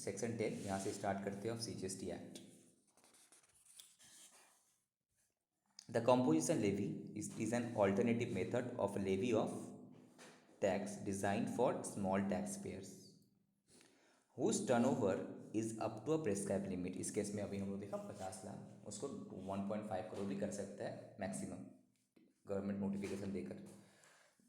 Section 10 यहाँ से start करते हैं of CGST act. The composition levy is an alternative method of levy of tax design for small tax payers whose turnover is up to a prescribe limit. इस case में अभी हम लोग देखा 50 लाख, उसको 1.5 करोड़ भी कर सकता है मैक्सिमम गवर्नमेंट नोटिफिकेशन देकर।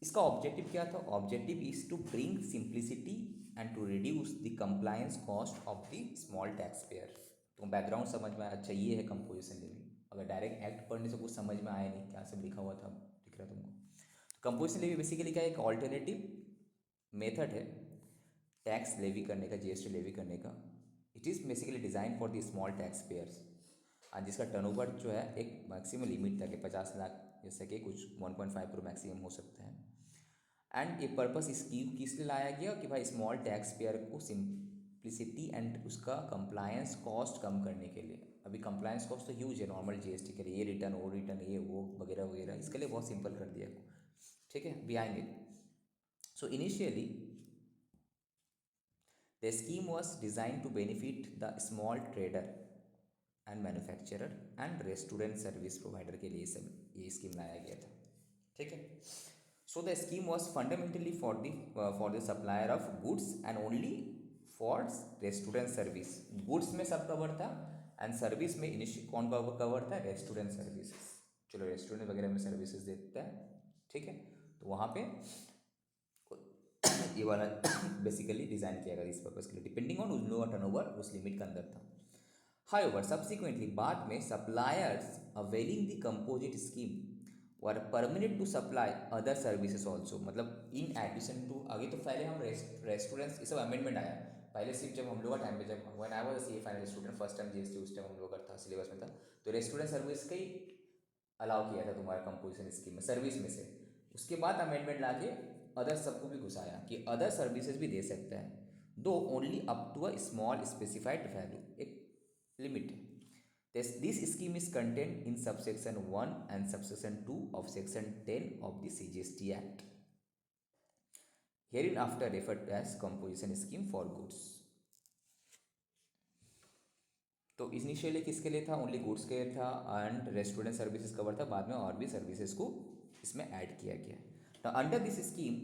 इसका ऑब्जेक्टिव क्या था? Objective is to bring simplicity and to reduce the compliance cost of the small tax payer. तो बैकग्राउंड समझ में आया? अच्छा, ये है कंपोजिशन लेवी। अगर डायरेक्ट एक्ट पढ़ने से कुछ समझ में आया नहीं, क्या सब लिखा हुआ था दिख रहा है तुमको? तो कंपोजिशन लेवी बेसिकली क्या है? एक ऑल्टरनेटिव मेथड है टैक्स लेवी करने का, GST लेवी करने का। It is basically design for the small tax pairs, और जिसका टर्नओवर जो है एक मैक्सिमम लिमिट तक है 50 लाख, जैसे कि कुछ 1.5 करोड़ मैक्सिमम हो सकता है। एंड ये पर्पस इसकी किस लिए लाया गया कि भाई स्मॉल टैक्स पेयर को सिंप्लिसिटी एंड उसका कंप्लायंस कॉस्ट कम करने के लिए। अभी कंप्लायंस कॉस्ट तो ह्यूज है नॉर्मल GST के लिए, ये रिटर्न वो रिटर्न ये वो वगैरह वगैरह, इसके लिए बहुत सिंपल कर दिया। ठीक है, भी आएंगे। So initially the scheme was design to benefit the small trader and manufacturer and restaurant service provider के लिए सब ये स्कीम लाया गया था। ठीक है। So the scheme was fundamentally for the supplier of goods and only for restaurant service. Goods में सब कवर था एंड सर्विस में इनिशियल कौन कवर था? Restaurant services. चलो रेस्टोरेंट वगैरह में सर्विसेज देता है। ठीक है, तो वहाँ पे ये वाला बेसिकली डिज़ाइन किया गया इस पर्पज़ के लिए, डिपेंडिंग ऑन उन लोगों का टर्नओवर उस लिमिट के अंदर था। हाउएवर सब्सिक्वेंटली बाद में suppliers availing the composite scheme were permitted to supply other services also. मतलब इन एडिशन टू, आगे तो पहले हम रेस्टोरेंट्स ये सब अमेंडमेंट आया। पहले सिर्फ जब हम लोग का टाइम पे, जब when I was C final student first time GST, उस टाइम हम लोग का था सिलेबस में था, तो रेस्टोरेंट सर्विस का ही अलाउ किया था तुम्हारा कंपोजिशन स्कीम में, सर्विस में से। उसके बाद अमेंडमेंट लाके अदर सबको भी घुसाया कि अदर सर्विसेज भी दे सकता है, दो only up to a small specified value, एक लिमिट है। This scheme is content in subsection 1 and subsection 2 of section 10 of the CGST act, hereinafter referred as composition scheme for goods. तो initially किसके लिए था? Only goods के लिए था and restaurant services cover था। बाद में और भी सर्विसेज को इसमें ऐड किया गया है। Now under this scheme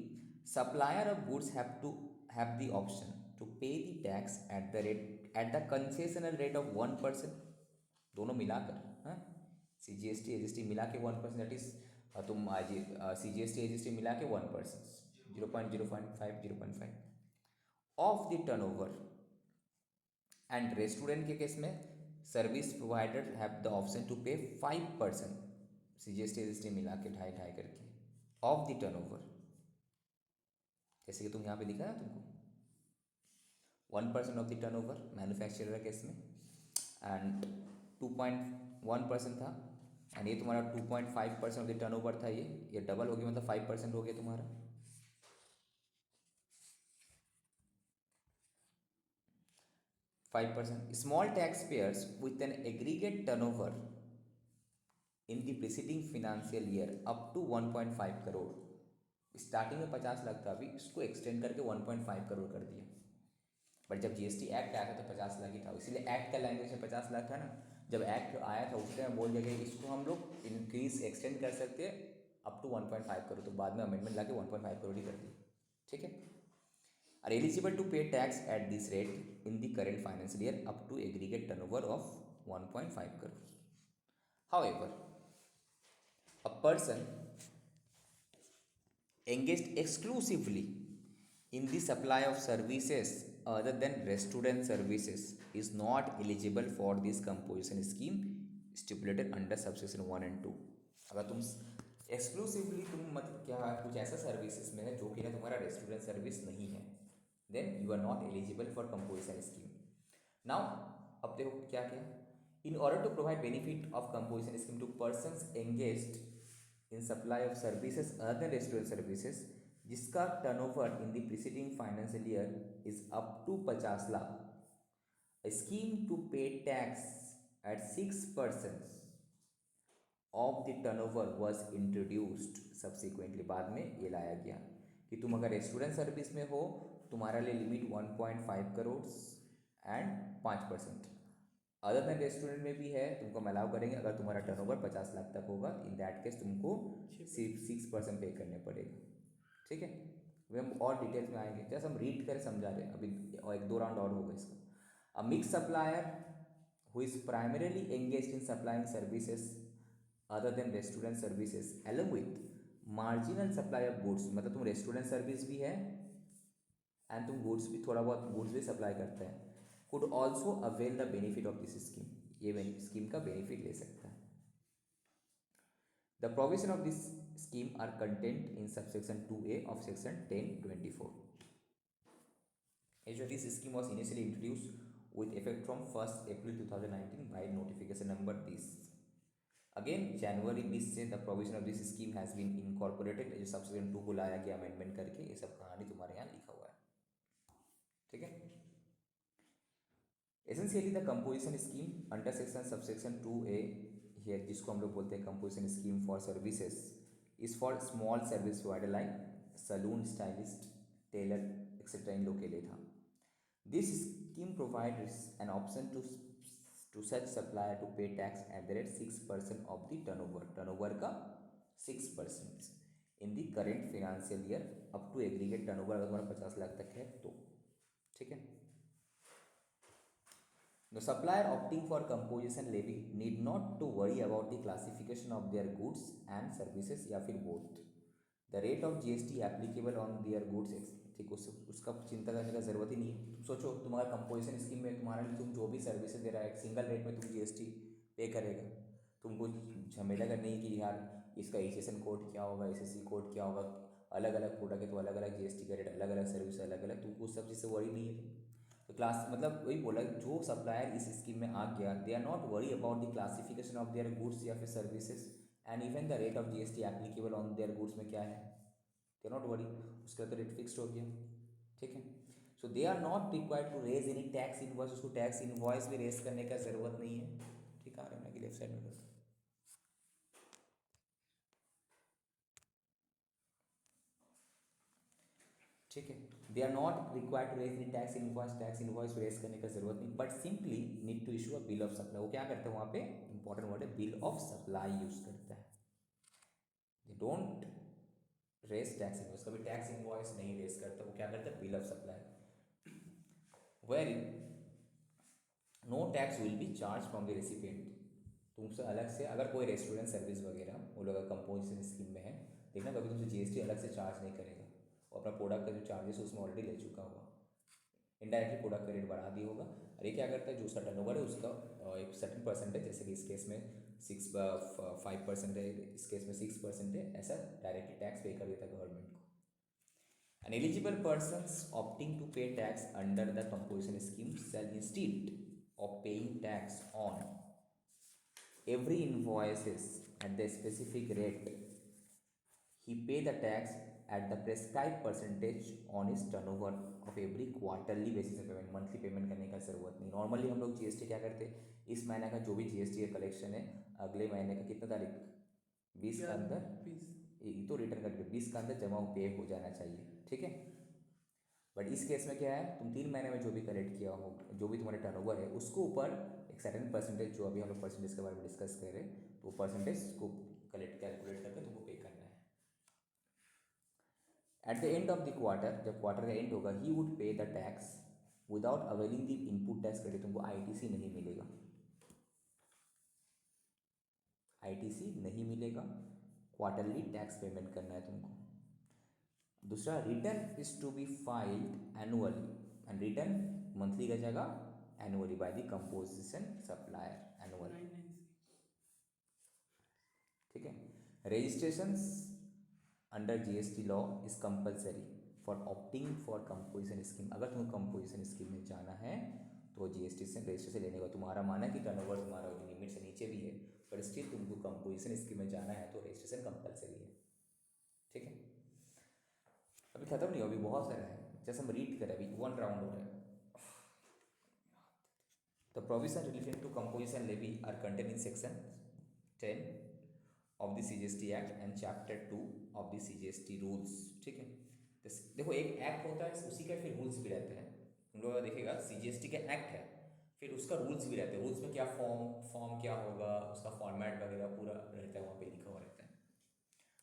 supplier of goods have to have the option to pay the tax at the concessional rate of 1%। दोनों मिलाकर, हाँ, CGST AGST मिला के 1%, दैट इज तुम आज CGST AGST मिला के 1%, 0.05 of the turnover. And restaurant के केस में service provider have the option to pay 5% CGST AGST मिला के 2.5 करके ऑफ द टर्नओवर। जैसे कि तुम यहाँ पे लिखा है तुमको 1% of the turnover manufacturer case में, एंड 2.1% था, एंड ये तुम्हारा 2.5% ऑफ द टर्नओवर था। ये डबल हो गया, मतलब 5% हो गया तुम्हारा। 5% small tax payers with an aggregate turnover in the preceding financial year up to 1.5 crore. Starting में 50 लाख था, अभी इसको एक्सटेंड करके 1.5 करोड़ कर दिया। बट जब GST एक्ट आया था तो 50 लाख ही था, इसीलिए एक्ट का लैंग्वेज में 50 लाख था ना। जब एक्ट आया था उस टाइम बोल दिया गया इसको हम लोग इंक्रीज एक्सटेंड कर सकते हैं अप टू 1.5 करोड़, तो बाद में अमेंडमेंट ला के 1.5 करोड़ ही कर दी। ठीक है, are eligible to pay tax at this rate in the current financial year up to aggregate turnover of 1.5 crore. However a person engaged exclusively in the supply of services other than restaurant services is not eligible for this composition scheme stipulated under subsection 1 and 2। अगर तुम exclusively तुम मतलब क्या कुछ ऐसा services में है जो कि ना तुम्हारा रेस्टोरेंट सर्विस नहीं है, then you are not eligible for composition scheme. Now अब देखो क्या क्या, in order to provide benefit of composition scheme to persons engaged in supply of services other than restaurant services जिसका turnover in the preceding financial year is up to 50 lakh, scheme to pay tax at 6% of the turnover was introduced subsequently. बाद में ये लाया गया कि तुम अगर restaurant service में हो तुम्हारा लिए limit 1.5 crore and 5%। Other than restaurant में भी है, तुमको हम अलाउ करेंगे अगर तुम्हारा टर्नओवर 50 लाख तक होगा, इन दैट केस तुमको 6% पे करने पड़ेगा। ठीक है, अभी हम और डिटेल्स में आएंगे, जैसे हम रीड कर समझा रहे हैं अभी, और 1-2 राउंड और होगा इसका। अ mix supplier who is primarily engaged in supplying services other than restaurant services along with marginal supply of goods, मतलब तुम रेस्टोरेंट सर्विस भी है एंड तुम गुड्स भी, थोड़ा बहुत गुड्स भी सप्लाई करते हैं, could also avail the benefit of this scheme, ये स्कीम का बेनिफिट ले सकता है। The provision of this scheme are contained in subsection 2A of section 1024. Actually, this scheme was initially introduced with effect from 1st April 2019 by notification number this. Again, January 20 से the provision of this scheme has been incorporated, जो subsection 2 को लाया गया amendment करके, ये सब कहानी तुम्हारे यहाँ लिखा हुआ है। ठीक है, essentially the composition scheme under section subsection 2A here, जिसको हम लोग बोलते हैं composition scheme for services, is for small service provider like saloon, stylist, tailor, etc. इन लोग के लिए था। This scheme provides an option to such supplier to pay tax at the rate 6% of the turnover, turnover का 6% in the current financial year up to aggregate turnover अगर तुम्हारा 50 लाख तक है तो। ठीक है, the supplier opting for composition levy need not to worry about the classification of their goods and services या फिर both. The rate of GST applicable on their goods, ठीक, उसका चिंता करने का ज़रूरत ही नहीं है। तुम सोचो तुम्हारा कंपोजिशन स्कीम में तुम्हारा तुम जो भी सर्विसेज दे रहा है, एक सिंगल रेट में तुम GST पे करेगा, तुमको झमेला करनी है कि यार इसका एसएसएन कोड क्या होगा, एसएससी कोड क्या होगा, अलग अलग प्रोडक्ट है तो अलग अलग GST का रेट, अलग अलग सर्विस अलग अलग, तुमको उस सब चीज़ से वरी नहीं है। तो क्लास मतलब वही बोला, जो सप्लायर इस स्कीम में आ गया, they are not worry about the classification of their goods या फिर services and even the rate of GST applicable on their goods में क्या है, दे आर नॉट वरी, उसका तो रेट फिक्स्ड हो गया। ठीक है, so they are not required to raise any tax invoice, उसको टैक्स इनवॉइस भी रेज करने का ज़रूरत नहीं है। ठीक है, आ रहा है लेफ्ट साइड में। ठीक है, they are not required to raise any tax invoice raise करने का जरूरत नहीं, but simply need to issue a bill of supply. वो क्या करते हैं वहाँ पे, इंपॉर्टेंट वर्ड है बिल ऑफ सप्लाई यूज करता है। They don't raise tax invoice, कभी टैक्स इनवॉइस नहीं रेज करता, वो क्या करता है bill of supply, where no tax will be charge from the recipient. तुमसे अलग से अगर कोई रेस्टोरेंट सर्विस वगैरह वो लोग कंपोजिशन स्कीम में है, देखना कभी तुमसे GST अलग से चार्ज नहीं करेगा, वो अपना प्रोडक्ट का जो चार्जेस है उसमें ऑलरेडी ले चुका होगा, इनडायरेक्टली प्रोडक्ट का रेट बढ़ा दिया होगा। और ये क्या करता है, जो उसका टर्नओवर है उसका एक सर्टेन परसेंटेज, जैसे कि इस केस में 5% है, इस केस में 6% है, ऐसा डायरेक्टली टैक्स पे कर देता है गवर्नमेंट को। An eligible persons opting to pay tax under the composition scheme shall instead of paying tax on every invoices at the specific rate, he pay the tax at the prescribed percentage on his turnover of every quarterly basis में payment, monthly payment करने का ज़रूरत नहीं। Normally हम लोग GST क्या करते हैं, इस महीने का जो भी GST का कलेक्शन है अगले महीने का कितना तारीख, 20 का अंदर, 20 तो रिटर्न करके 20 का अंदर जमा पे हो जाना चाहिए। ठीक है, बट इस केस में क्या है, तुम 3 महीने में जो भी कलेक्ट किया हो, जो भी तुम्हारे टर्नओवर है उसको ऊपर एक सर्टेन परसेंटेज, जो अभी हम लोग परसेंटेज के बारे में डिस्कस कर रहे हैं, तो परसेंटेज को कलेक्ट कैलकुलेट करके तुमको पे करना है। At the end of the quarter, जब क्वार्टर का एंड होगा, ही वुड पे the tax without availing the input tax credit, तुमको ITC नहीं मिलेगा, ITC नहीं मिलेगा, क्वार्टरली टैक्स पेमेंट करना है तुमको। दूसरा, return is to be filed annually, and return monthly का जगह annually by the composition supplier annual. ठीक है, registrations under GST law is compulsory for opting for composition scheme. अगर तुम्हें कंपोजिशन स्कीम में जाना है तो GST से रजिस्ट्रेशन लेने का, तुम्हारा माना कि टर्नओवर तुम्हारा लिमिट से नीचे भी है, पर स्टिल तुमको कंपोजिशन स्कीम में जाना है तो रजिस्ट्रेशन कंपलसरी है। ठीक है, अभी खत्म नहीं हो, अभी बहुत सारे हैं, जैसे हम रीड करें, अभी 1 राउंड हो रहा है। The provision relating to composition levy are contained in section 10 of the CGST Act and chapter 2 of the CGST rules। ठीक है, देखो एक एक्ट होता है, उसी का फिर रूल्स भी रहते हैं। तुम लोग देखिएगा सीजीएसटी का एक्ट है, फिर उसका रूल्स भी रहते हैं, रूल्स में क्या फॉर्म क्या होगा, उसका फॉर्मेट वगैरह पूरा रहता है, वहाँ पे लिखा हुआ रहता है।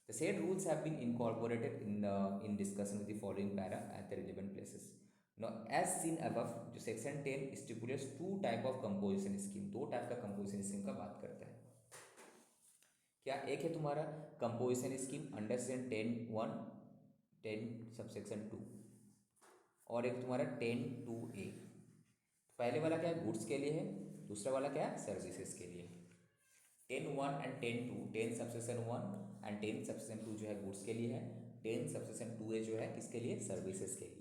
The said rules have been incorporated in discussion with the following para at the relevant places. Now, as seen above, जो section 10 stipulates two type of composition scheme, दो टाइप का कंपोजिशन स्कीम का बात करता है। क्या? एक है तुम्हारा composition scheme under section 10(1), 10 subsection 2, और एक तुम्हारा 10(2)(a। पहले वाला क्या है? गुड्स के लिए है, दूसरा वाला क्या है? सर्विसेज के लिए। 10(1) एंड 10(2), 10 सबसेक्शन 1 एंड 10 सबसेक्शन 2 जो है गुड्स के लिए है, 10 सबसेक्शन 2A जो है किसके लिए? सर्विसेज के लिए है।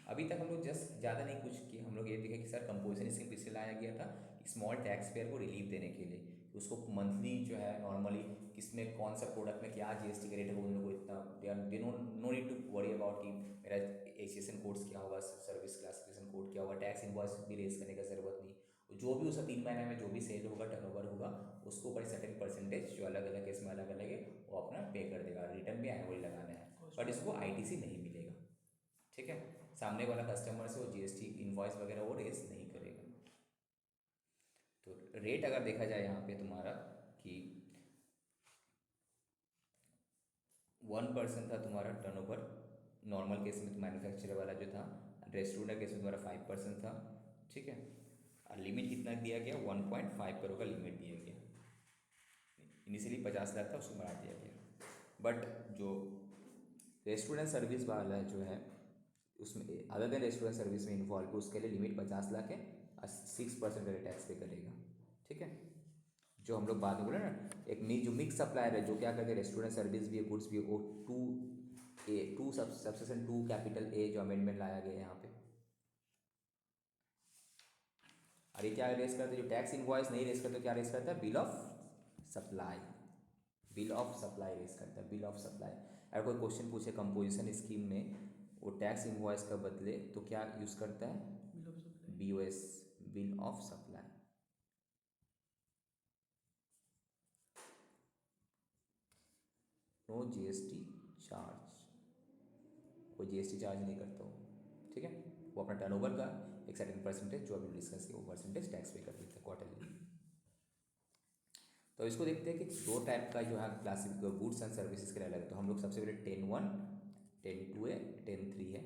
अभी तक हम लोग जस्ट ज़्यादा नहीं कुछ किया, हम लोग ये देखे कि सर कंपोजिशन स्कीम किससे लाया गया था? स्मॉल टैक्स पेयर को रिलीफ देने के लिए, उसको मंथली जो है नॉर्मली किसमें कौन सा प्रोडक्ट में क्या जीएसटी का रेट है, उन लोगों को इतना दे no need to worry about कि मेरा एशिएशन कोड्स क्या होगा, सर्विस क्लासिफिकेशन कोड क्या होगा, टैक्स इनवॉइस भी रेज करने का ज़रूरत नहीं। जो भी उसका 3 महीने में जो भी सेल होगा, टर्नओवर होगा, उसको ऊपर सर्टेन परसेंटेज जो अलग अलग केस में अलग अलग है वो अपना पे कर देगा। रिटर्न भी एनुअली लगाना है, बट इसको आईटीसी नहीं मिलेगा। ठीक है, सामने वाला कस्टमर से वो जीएसटी इनवॉइस वगैरह वो रेस नहीं करेगा। तो रेट अगर देखा जाए यहाँ पे तुम्हारा कि 1% था तुम्हारा टर्नओवर, नॉर्मल केस में तो मैन्युफैक्चरर वाला जो था, रेस्टोरेंट केस में तुम्हारा 5% था। ठीक है, और लिमिट कितना दिया गया? 1.5 करोड़ का लिमिट दिया गया। इनिशियली 50 लाख था, उसको बढ़ा दिया गया। बट जो रेस्टोरेंट सर्विस वाला जो है उसमें अदर देन रेस्टोरेंट सर्विस में इन्वॉल्व, उसके लिए लिमिट 50 लाख है और 6% का टैक्स पे करेगा। ठीक है, जो हम लोग बाद में बोले ना, एक जो मिक्स सप्लायर है जो क्या करते हैं, रेस्टोरेंट सर्विस भी है, गुड्स भी है, वो 2 सबसेक्शन 2 कैपिटल ए जो अमेंडमेंट लाया गया है यहाँ पे। और ये क्या रेस करते हैं? जो टैक्स इनवॉइस नहीं रेस करते क्या रेस करता है? Bill of supply, bill of supply raise करता है, बिल ऑफ सप्लाई। अगर कोई क्वेश्चन पूछे कंपोजिशन स्कीम में वो टैक्स इनवॉइस का बदले तो क्या यूज़ करता है? BOS, bill of supply. No GST charge, कोई जीएसटी चार्ज नहीं करता हो। ठीक है, वो अपना टर्नओवर का एक सर्टेन परसेंटेज जो अभी डिस्कस किया वो परसेंटेज टैक्स पे कर देते हैं क्वार्टरली। तो इसको देखते हैं कि दो टाइप का जो है क्लासिक गुड्स एंड सर्विसेज के लिए अलग। तो हम लोग सबसे पहले 10(1), 10(2) है, 10(3) है।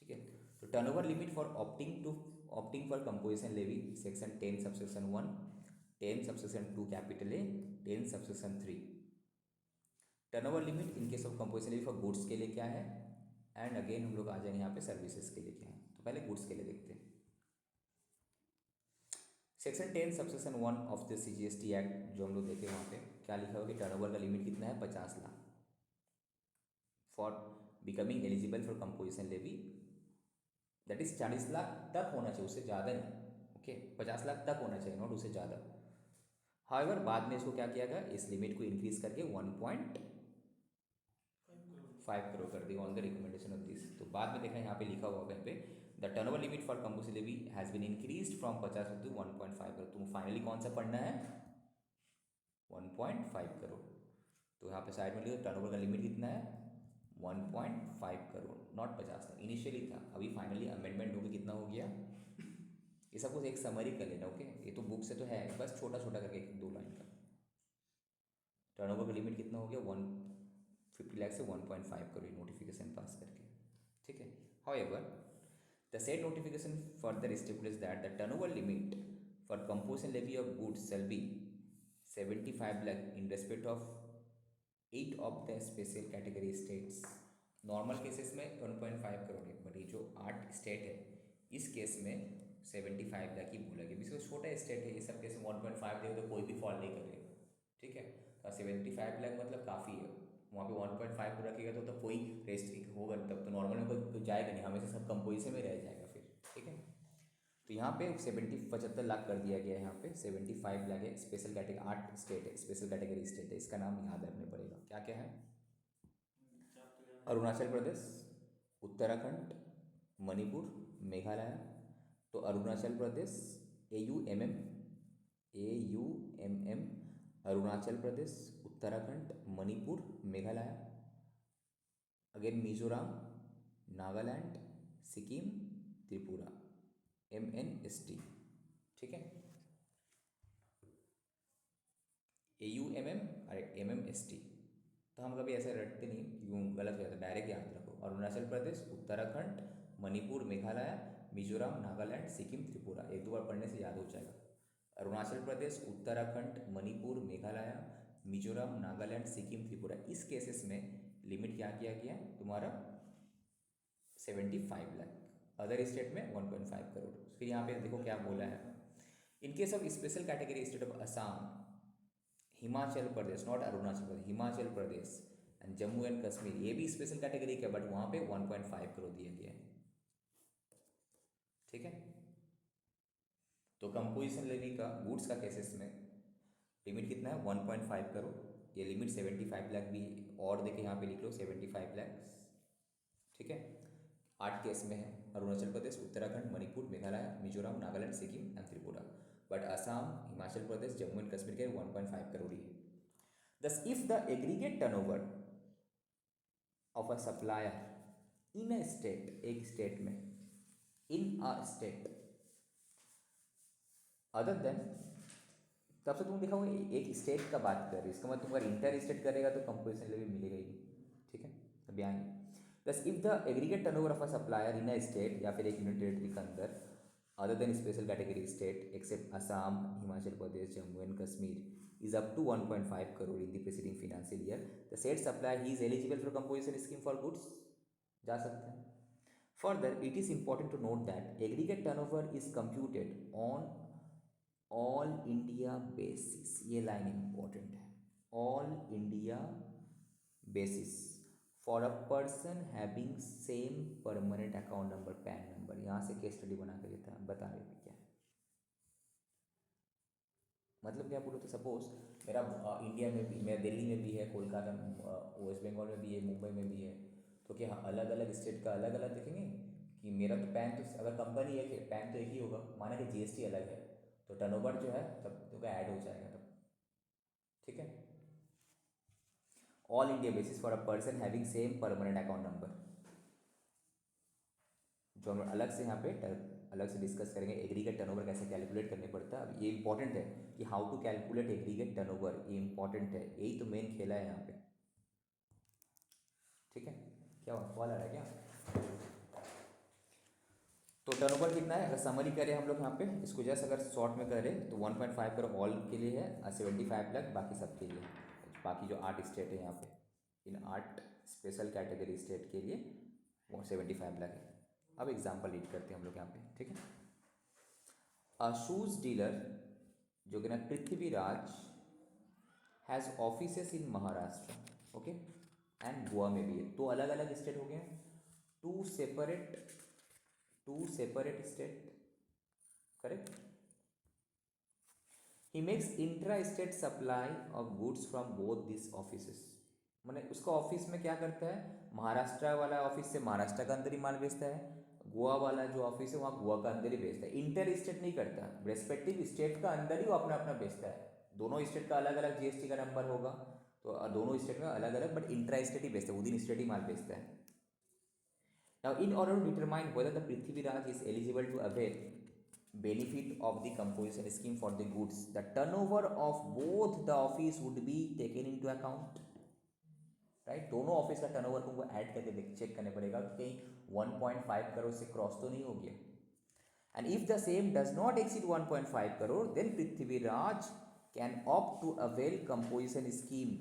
ठीक है, तो turnover limit for opting for composition levy section 10 subsection 1, 10 subsection 2 capital A, 10 subsection 3। Turnover limit in case of composition levy for goods के लिए क्या है, एंड अगेन हम लोग आ जाएंगे यहाँ पे सर्विसेज के लिए क्या है। तो पहले गुड्स के लिए देखते हैं। Section 10 subsection 1 of the CGST act जो हम लोग देखे वहाँ पे क्या लिखा हुआ कि टर्नओवर का लिमिट कितना है? 50 lakh for becoming eligible for composition levy. That is 40 lakh तक होना चाहिए, उससे ज़्यादा नहीं। ओके, 50 लाख तक होना चाहिए, नॉट उससे ज़्यादा। हाउएवर बाद में इसको क्या किया गया? इस लिमिट को इंक्रीज करके 1.5 करोड़ कर दिया on the recommendation of this. तो बाद में देखा यहाँ पे लिखा हुआ कहीं पे the turnover limit for composition levy has been increased from 50 to 1.5 crore. तुम फाइनली कौन सा पढ़ना है? 1.5 करोड़। तो यहाँ पे साइड में लिखो टर्नओवर का लिमिट कितना है? 1.5 करोड़, नॉट 50 लाख इनिशियली था, अभी फाइनली अमेंडमेंट होकर कितना हो गया? ये सब कुछ एक समरी कर लेना। ओके, ये तो बुक से तो है, बस छोटा छोटा करके 1-2 लाइन का। टर्नओवर का लिमिट कितना हो गया? 150 लाख से 1.5 करोड़ नोटिफिकेशन पास करके। ठीक है, however the said notification further stipulates that the turnover limit for composition levy of goods shall be 75 lakh in respect of 8 of the special category states। Normal cases में 1.5 करोड़ है, बट ये जो 8 स्टेट है इस case में 75 लाख ही बोला गया। Because छोटा स्टेट है, ये सब केस में 1.5 देगा तो कोई भी फॉल नहीं करेगा। ठीक है, तो 75 लाख मतलब काफ़ी है। वहाँ पे 1.5 को रखेगा तो तब कोई रेस्ट होगा, तब तो नॉर्मल में कोई जाएगा नहीं, हमेशा सब कंपोजिशन में रह जाएगा फिर। ठीक है, तो यहाँ पे 75 लाख कर दिया गया है। यहाँ पे 75 लाख है। स्पेशल कैटेगरी 8 स्टेट है, स्पेशल कैटेगरी स्टेट है, इसका नाम याद रखने पड़ेगा। क्या क्या है? अरुणाचल प्रदेश, उत्तराखंड, मणिपुर, मेघालय। तो Arunachal Pradesh AUMM, AUMM, Arunachal Pradesh, Uttarakhand, Manipur, Meghalaya, again Mizoram, Nagaland, Sikkim, Tripura, MNST, ठीक है, AUMM और MMST। तो हम कभी ऐसे रटते नहीं, यूँ गलत हो जाता है, डायरेक्ट याद रखो। अरुणाचल प्रदेश, उत्तराखंड, मणिपुर, मेघालय, मिजोरम, नागालैंड, सिक्किम, त्रिपुरा। एक दो बार पढ़ने से याद हो जाएगा। अरुणाचल प्रदेश, उत्तराखंड, मणिपुर, मेघालय, मिजोरम, नागालैंड, सिक्किम, त्रिपुरा। इस केसेस में लिमिट क्या किया गया तुम्हारा 75 लाख, अदर स्टेट में 1.5 करोड़। फिर यहाँ पे देखो क्या बोला है, इन case of special category state of Assam, Himachal Pradesh, not Arunachal Pradesh, Himachal Pradesh and Jammu and Kashmir, ये भी स्पेशल कैटेगरी का, बट वहाँ पे 1.5 करोड़ दिया गया है, ठीक है। तो कंपोजिशन लेवी का गुड्स का केसेस में लिमिट कितना है 1.5 करोड़, ये लिमिट 75 लाख भी है, और देखिए यहाँ पे लिख लो 75 लाख, ठीक है। 8 केस में है, Arunachal Pradesh, Uttarakhand, Manipur, Meghalaya, Mizoram, Nagaland, Sikkim and Tripura. But Assam, Himachal Pradesh, Jammu and Kashmir के 1.5 करोड़ ही है। Thus, if the aggregate turnover of a supplier in a state, एक स्टेट में, in a state other than, तब से तुम देखा एक स्टेट का बात कर रही है, इसका मतलब तुम्हारा इंटर स्टेट करेगा तो कंपोजिशन लेवल मिलेगा ही नहीं, ठीक है। अभी आएंगे। दस if the aggregate turnover of a supplier in a state या फिर एक यूनियन टेरिटरी के अंदर other than special category state except Assam, Himachal Pradesh, Jammu and Kashmir is up to 1.5 crore in the preceding financial year, the said supplier he is eligible for composition scheme for goods, जा सकते हैं। Further, it is important to note that aggregate turnover is computed on all India basis, ये line important है, all India basis for a person having same permanent account number, pan number. यहाँ से case study बना कर देता है, बता रहे हैं क्या मतलब, क्या बोलो तो सपोज मेरा इंडिया में भी, मेरा दिल्ली में भी है, कोलकाता, वेस्ट बंगाल में भी है, मुंबई में भी है, तो क्या अलग अलग स्टेट का अलग अलग देखेंगे कि मेरा तो पैन, तो अगर कंपनी है पैन तो एक ही होगा, माना कि GST अलग है तो टर्नओवर जो है तब तो क्या ऐड हो जाएगा तब, ठीक है। All India basis for a person having same permanent account number, जो हम अलग से यहाँ पे अलग से डिस्कस करेंगे। एग्रीगेट टर्नओवर कैसे कैलकुलेट करने पड़ता है, अब ये इंपॉर्टेंट है कि how to calculate aggregate turnover, ये इंपॉर्टेंट है, यही तो मेन खेला है यहाँ पे, ठीक है। क्या कॉल आ रहा है क्या? तो टर्नओवर कितना है, अगर समरी करें हम लोग यहाँ पे, इसको जस्ट अगर शॉर्ट में करें तो 1.5 करोड़ ऑल के लिए है और 75 लाख बाकी सबके लिए, बाकी जो 8 स्टेट है यहाँ पे, इन 8 स्पेशल कैटेगरी स्टेट के लिए वो 75 लाख है। अब एग्जाम्पल रीड करते हैं हम लोग यहाँ पे, ठीक है। अ शूज़ डीलर जो कि ना Prithviraj has offices in Maharashtra, okay, and Goa में भी है, तो अलग अलग स्टेट हो गए, two separate state, correct. He makes intra state supply of goods from both this offices, मैंने उसका ऑफिस में क्या करता है, महाराष्ट्र वाला ऑफिस से महाराष्ट्र का अंदर ही माल बेचता है, गोवा वाला जो ऑफिस है वहाँ गोवा का अंदर ही बेचता है, इंटर स्टेट नहीं करता, रेस्पेक्टिव स्टेट का अंदर ही वो अपना अपना बेचता है। दोनों स्टेट का अलग अलग GST का नंबर होगा, तो दोनों स्टेट में अलग अलग, बट इंट्रा स्टेट ही बेचता है, उदिन स्टेट ही माल बेचता है। Now, in order to determine whether the Prithviraj is eligible to avail benefit of the composition scheme for the goods, the turnover of both the office would be taken into account. Right, दोनों office का turnover तुमको add करके check करने पड़ेगा कि कहीं 1.5 करोड़ से cross तो नहीं हो गया। And if the same does not exceed 1.5 crore then Prithviraj can opt to avail composition scheme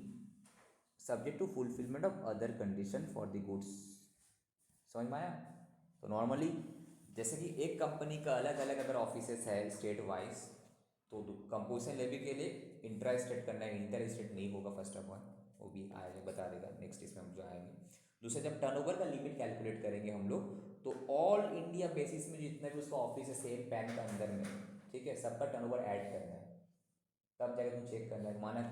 subject to fulfilment of other condition for the goods. समझ में आया? तो नॉर्मली जैसे कि एक कंपनी का अलग अलग अगर ऑफिसेस है स्टेट वाइज, तो कंपोजिशन लेवी के लिए इंट्रा स्टेट करना है, इंटर स्टेट नहीं होगा फर्स्ट ऑफ ऑल, वो भी आएगा बता देगा नेक्स्ट इसमें हम जो आएंगे। दूसरा, जब टर्नओवर का लिमिट कैलकुलेट करेंगे हम लोग, तो ऑल इंडिया बेसिस में जितना भी उसका ऑफिस है सेम पैन के अंदर में, ठीक है, सबका टर्नओवर ऐड करना है, तब जाके तुम चेक करना है। माना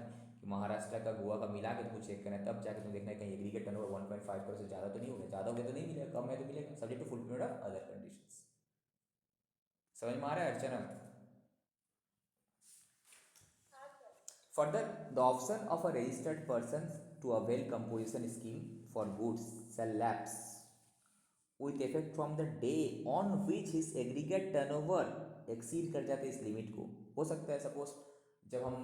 कि महाराष्ट्र का गोवा का मिला के तुमको चेक करना है, तब जाके तुम देखना है कहीं एग्रीगेट टर्नओवर 1.5 करोड़ से ज़्यादा तो नहीं हो गया, ज़्यादा हो गया तो नहीं मिलेगा, कम है तो मिलेगा, subject to fulfilment of other conditions. समझ में आ रहा है Archana? Further, the option of a registered person to avail composition scheme for goods shall lapse with effect from the day on which his aggregate turnover exceed कर जाते इस limit को। हो सकता है सपोज जब हम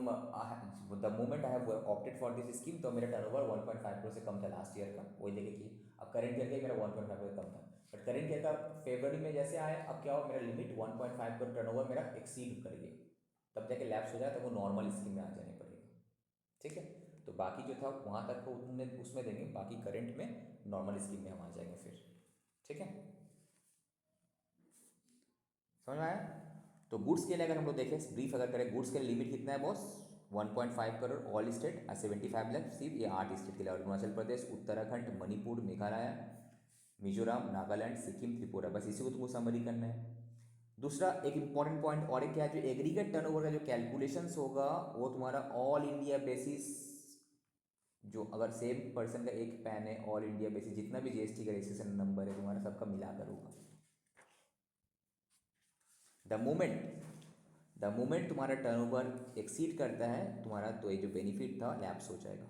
the moment I have opted for this scheme तो मेरा टर्नओवर 1.5 करोड़ से कम था लास्ट ईयर का, वही लेके किए। अब करेंट ईयर का मेरा 1.5 करोड़ कम था, बट करेंट ईयर का फरवरी में जैसे आया, अब क्या हुआ, मेरा लिमिट 1.5 करोड़ टर्नओवर मेरा एक्सीड कर गया, तब जाके लैप्स हो जाए तो वो नॉर्मल स्कीम में आ जाने पड़ेगा। ठीक है, तो बाकी जो था वहाँ तक को उन्हें उसमें देंगे, बाकी करंट में नॉर्मल स्कीम में हम आ जाएंगे फिर। ठीक है, समझ में आया। तो गुड्स के लिए अगर हम लोग देखें ब्रीफ अगर करें, गुड्स के लिए लिमिट कितना है boss, 1.5 crore all state, 75 lakh सिर्फ ये 8 स्टेट के लिए, अरुणाचल प्रदेश, उत्तराखंड, मणिपुर, मेघालय, मिजोरम, नागालैंड, सिक्किम, त्रिपुरा, बस इसी को तुमको समरी करना है। दूसरा एक इंपॉर्टेंट पॉइंट और एक क्या है, जो एग्रीगेट टर्नओवर का जो कैलकुलेशंस होगा वो तुम्हारा ऑल इंडिया बेसिस, जो अगर सेम पर्सन का एक पैन है, ऑल इंडिया बेसिस जितना भी जीएसटी का रजिस्ट्रेशन नंबर है तुम्हारा सबका मिलाकर होगा। द मोमेंट तुम्हारा टर्नओवर एक्सीड करता है तुम्हारा, तो ये जो बेनिफिट था लैप्स हो जाएगा।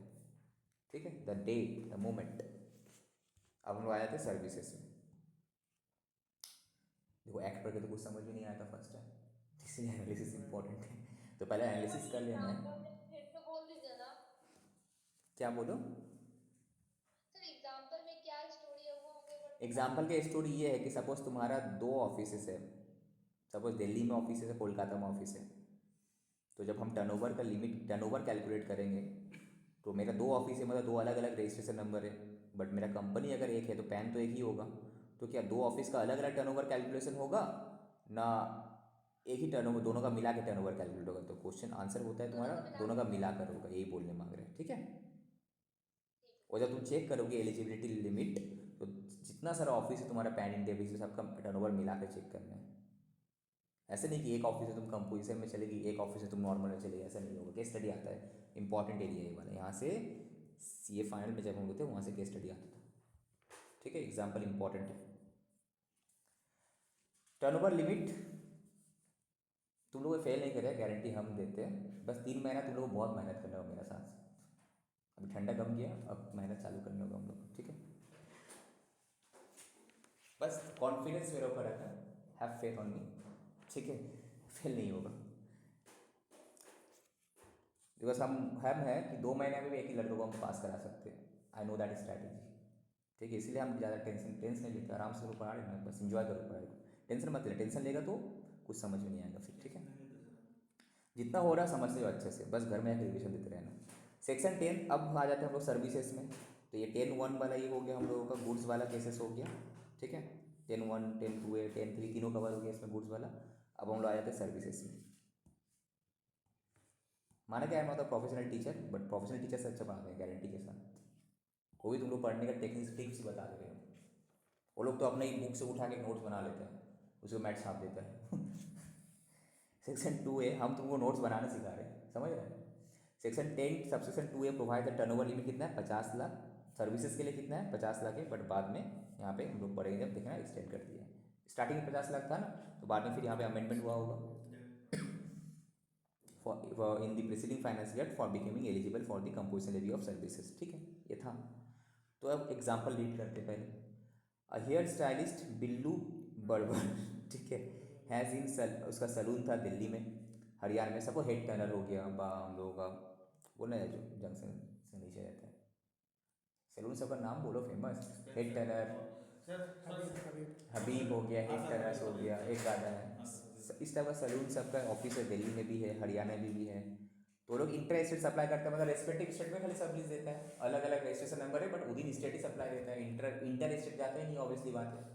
ठीक है, द मोमेंट। अब हम लोग आए थे सर्विसेज में। देखो एक्ट पढ़ के तो कुछ समझ भी नहीं आया था फर्स्ट टाइम, इसलिए एनालिसिस इंपॉर्टेंट है, तो पहले सर एनालिसिस वही कर लेना है। एग्जाम्पल में फिर से बोल दीजिए ना। क्या बोलो। सर एग्जाम्पल में क्या स्टोरी है वो हमें एक बार बता एग्जाम्पल दीजिए। के स्टोरी ये है कि सपोज तुम्हारा दो ऑफिस है, सपोज दिल्ली में ऑफिस है, कोलकाता में ऑफिस है, तो जब हम टर्नओवर का लिमिट टर्नओवर कैलकुलेट करेंगे तो मेरा दो ऑफिस है, मतलब दो अलग अलग रजिस्ट्रेशन नंबर है, बट मेरा कंपनी अगर एक है तो पैन तो एक ही होगा, तो क्या दो ऑफिस का अलग अलग टर्नओवर कैलकुलेशन होगा ना, एक ही टर्नओवर दोनों का मिला के टर्नओवर कैलकुलेट होगा। तो क्वेश्चन आंसर होता है दोनों तुम्हारा को मिला दोनों के। का मिलाकर होगा, यही बोलने मांग रहे हैं। ठीक है, ठीक और जब तुम चेक करोगे एलिजिबिलिटी लिमिट, तो जितना सारा ऑफिस है तुम्हारा पैन इंडिया बेसिस सबका टर्नओवर मिला के चेक करना है। ऐसे नहीं कि एक ऑफिस से तुम कंपोजिशन में चलेगी, एक ऑफिस से तुम नॉर्मल में चलेगी, ऐसा नहीं होगा। केस स्टडी आता है, इंपॉर्टेंट एरिया ये वाला, यहाँ से सीए फाइनल में जब हम लोग थे वहाँ से केस स्टडी आता था। ठीक है, एग्जाम्पल इंपॉर्टेंट है। टर्नओवर लिमिट तुम लोग फेल नहीं करे, गारंटी हम देते हैं, बस 3 महीना तुम लोग को बहुत मेहनत करना होगा मेरा साथ। अभी ठंडा कम गया, अब मेहनत चालू करना होगा हम लोग को। ठीक है, बस कॉन्फिडेंस मेरे ऊपर रखना, हैव फेथ ऑन मी। ठीक है, फेल नहीं होगा, बिकॉज हम है कि 2 महीने में भी एक ही लड़कों को हम पास करा सकते हैं। I know that strategy. ठीक है, इसलिए हम ज़्यादा टेंशन नहीं लेते, आराम से वो पढ़ा लेना, बस इंजॉय करो पढ़ाई को, टेंशन मत ले, टेंशन लेगा तो कुछ समझ में नहीं आएगा फिर। ठीक है, जितना हो रहा है समझ लो अच्छे से, बस घर में एक रिविजन देते रहना। सेक्शन 10 अब आ जाते हैं हम लोग सर्विसेज में। तो ये 10(1) वाला ये हो गया हम लोगों का, गुड्स वाला केसेस हो गया। ठीक है, 10(1), 10(2) है, 10(3) तीनों कवर हो गया इसमें गुड्स वाला। अब हम लोग आ जाते हैं सर्विसेज में। माना क्या है, मतलब professional teacher, but professional teacher से अच्छा पढ़ाते हैं गारंटी के साथ। कोई तुम लोग पढ़ने का टेक्निक्स टिप्स ही बता दे रहे हो, वो लोग तो अपने ही बुक से उठा के नोट्स बना लेते हैं, उसको मैट छाप देता है। सेक्शन 2 है, हम तुमको नोट्स बनाना सिखा रहे हैं, समझ रहे हैं। सेक्शन 10 सबसेक्शन 2 है, प्रोवाइड द टर्नओवर लिमिट कितना है, 50 लाख। सर्विसेज के लिए कितना है, 50 लाख है, बट बाद में यहाँ पे हम लोग पढ़ेंगे जब देखना एक्सटेंड कर दिया है। स्टार्टिंग में 50 लाख था ना, तो बाद में फिर यहाँ पे अमेंडमेंट हुआ होगा for in the preceding finance year for becoming eligible for the composition levy of services. ठीक है, ये था। तो अब एग्जाम्पल रीड करते पहले। अ हेयर स्टाइलिस्ट बिल्लू बड़बर, ठीक है, हैज़ इन उसका सलून था दिल्ली में, हरियाणा में। सबको हेड टर्नर हो गया बा हम लोगों का, बोलना है जो जंक्शन से नीचे रहता है, सैलून सबका नाम बोलो फेमस, हेड टर्नर। हबीब हो गया, हेड टर्नर्स हो गया, एक गाना है। इस टाइप का सैलून सबका ऑफिस है, दिल्ली में भी है, हरियाणा में भी है। तो लोग इंटर स्टेट सप्लाई करते हैं, मतलब रेस्पेक्टिव स्टेट में खाली सर्विस देता है, अलग अलग रजिस्ट्रेशन नंबर है, बट उन्हीं स्टेट ही सप्लाई देता है, इंटर स्टेट जाता ही नहीं, ऑब्वियसली बात है।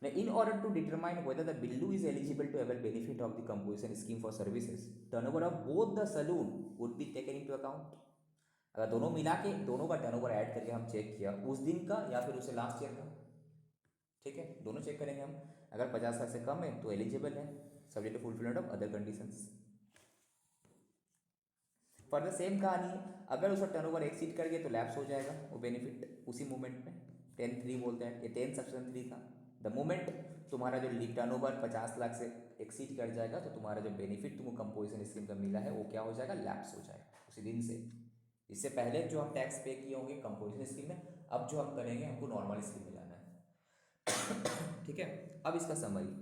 Now, in order to determine whether the Billu is eligible to avail benefit of the composition scheme for services, turnover of both the saloon would be taken into account. अगर दोनों मिला के दोनों का टर्नओवर ऐड करके हम check किया उस दिन का या फिर उसे लास्ट ईयर का, ठीक है, दोनों चेक करेंगे हम। अगर 50 लाख से कम है तो एलिजिबल है, subject to fulfilment of other conditions. For the same कहानी, अगर उसका टर्नओवर एक्सीड कर गया तो लैप्स हो जाएगा वो बेनिफिट उसी मोमेंट में। 10(3) बोलते हैं, ये 10(3) था। द मोमेंट तुम्हारा जो टर्नओवर 50 लाख से एक्सीड कर जाएगा तो तुम्हारा जो बेनिफिट तुमको कंपोजिशन स्कीम का मिला है वो क्या हो जाएगा, लैप्स हो जाएगा उसी दिन से। इससे पहले जो हम टैक्स पे किए होंगे कंपोजिशन स्कीम में, अब जो हम करेंगे हमको नॉर्मल स्कीम में जाना है। ठीक है, अब इसका समरी।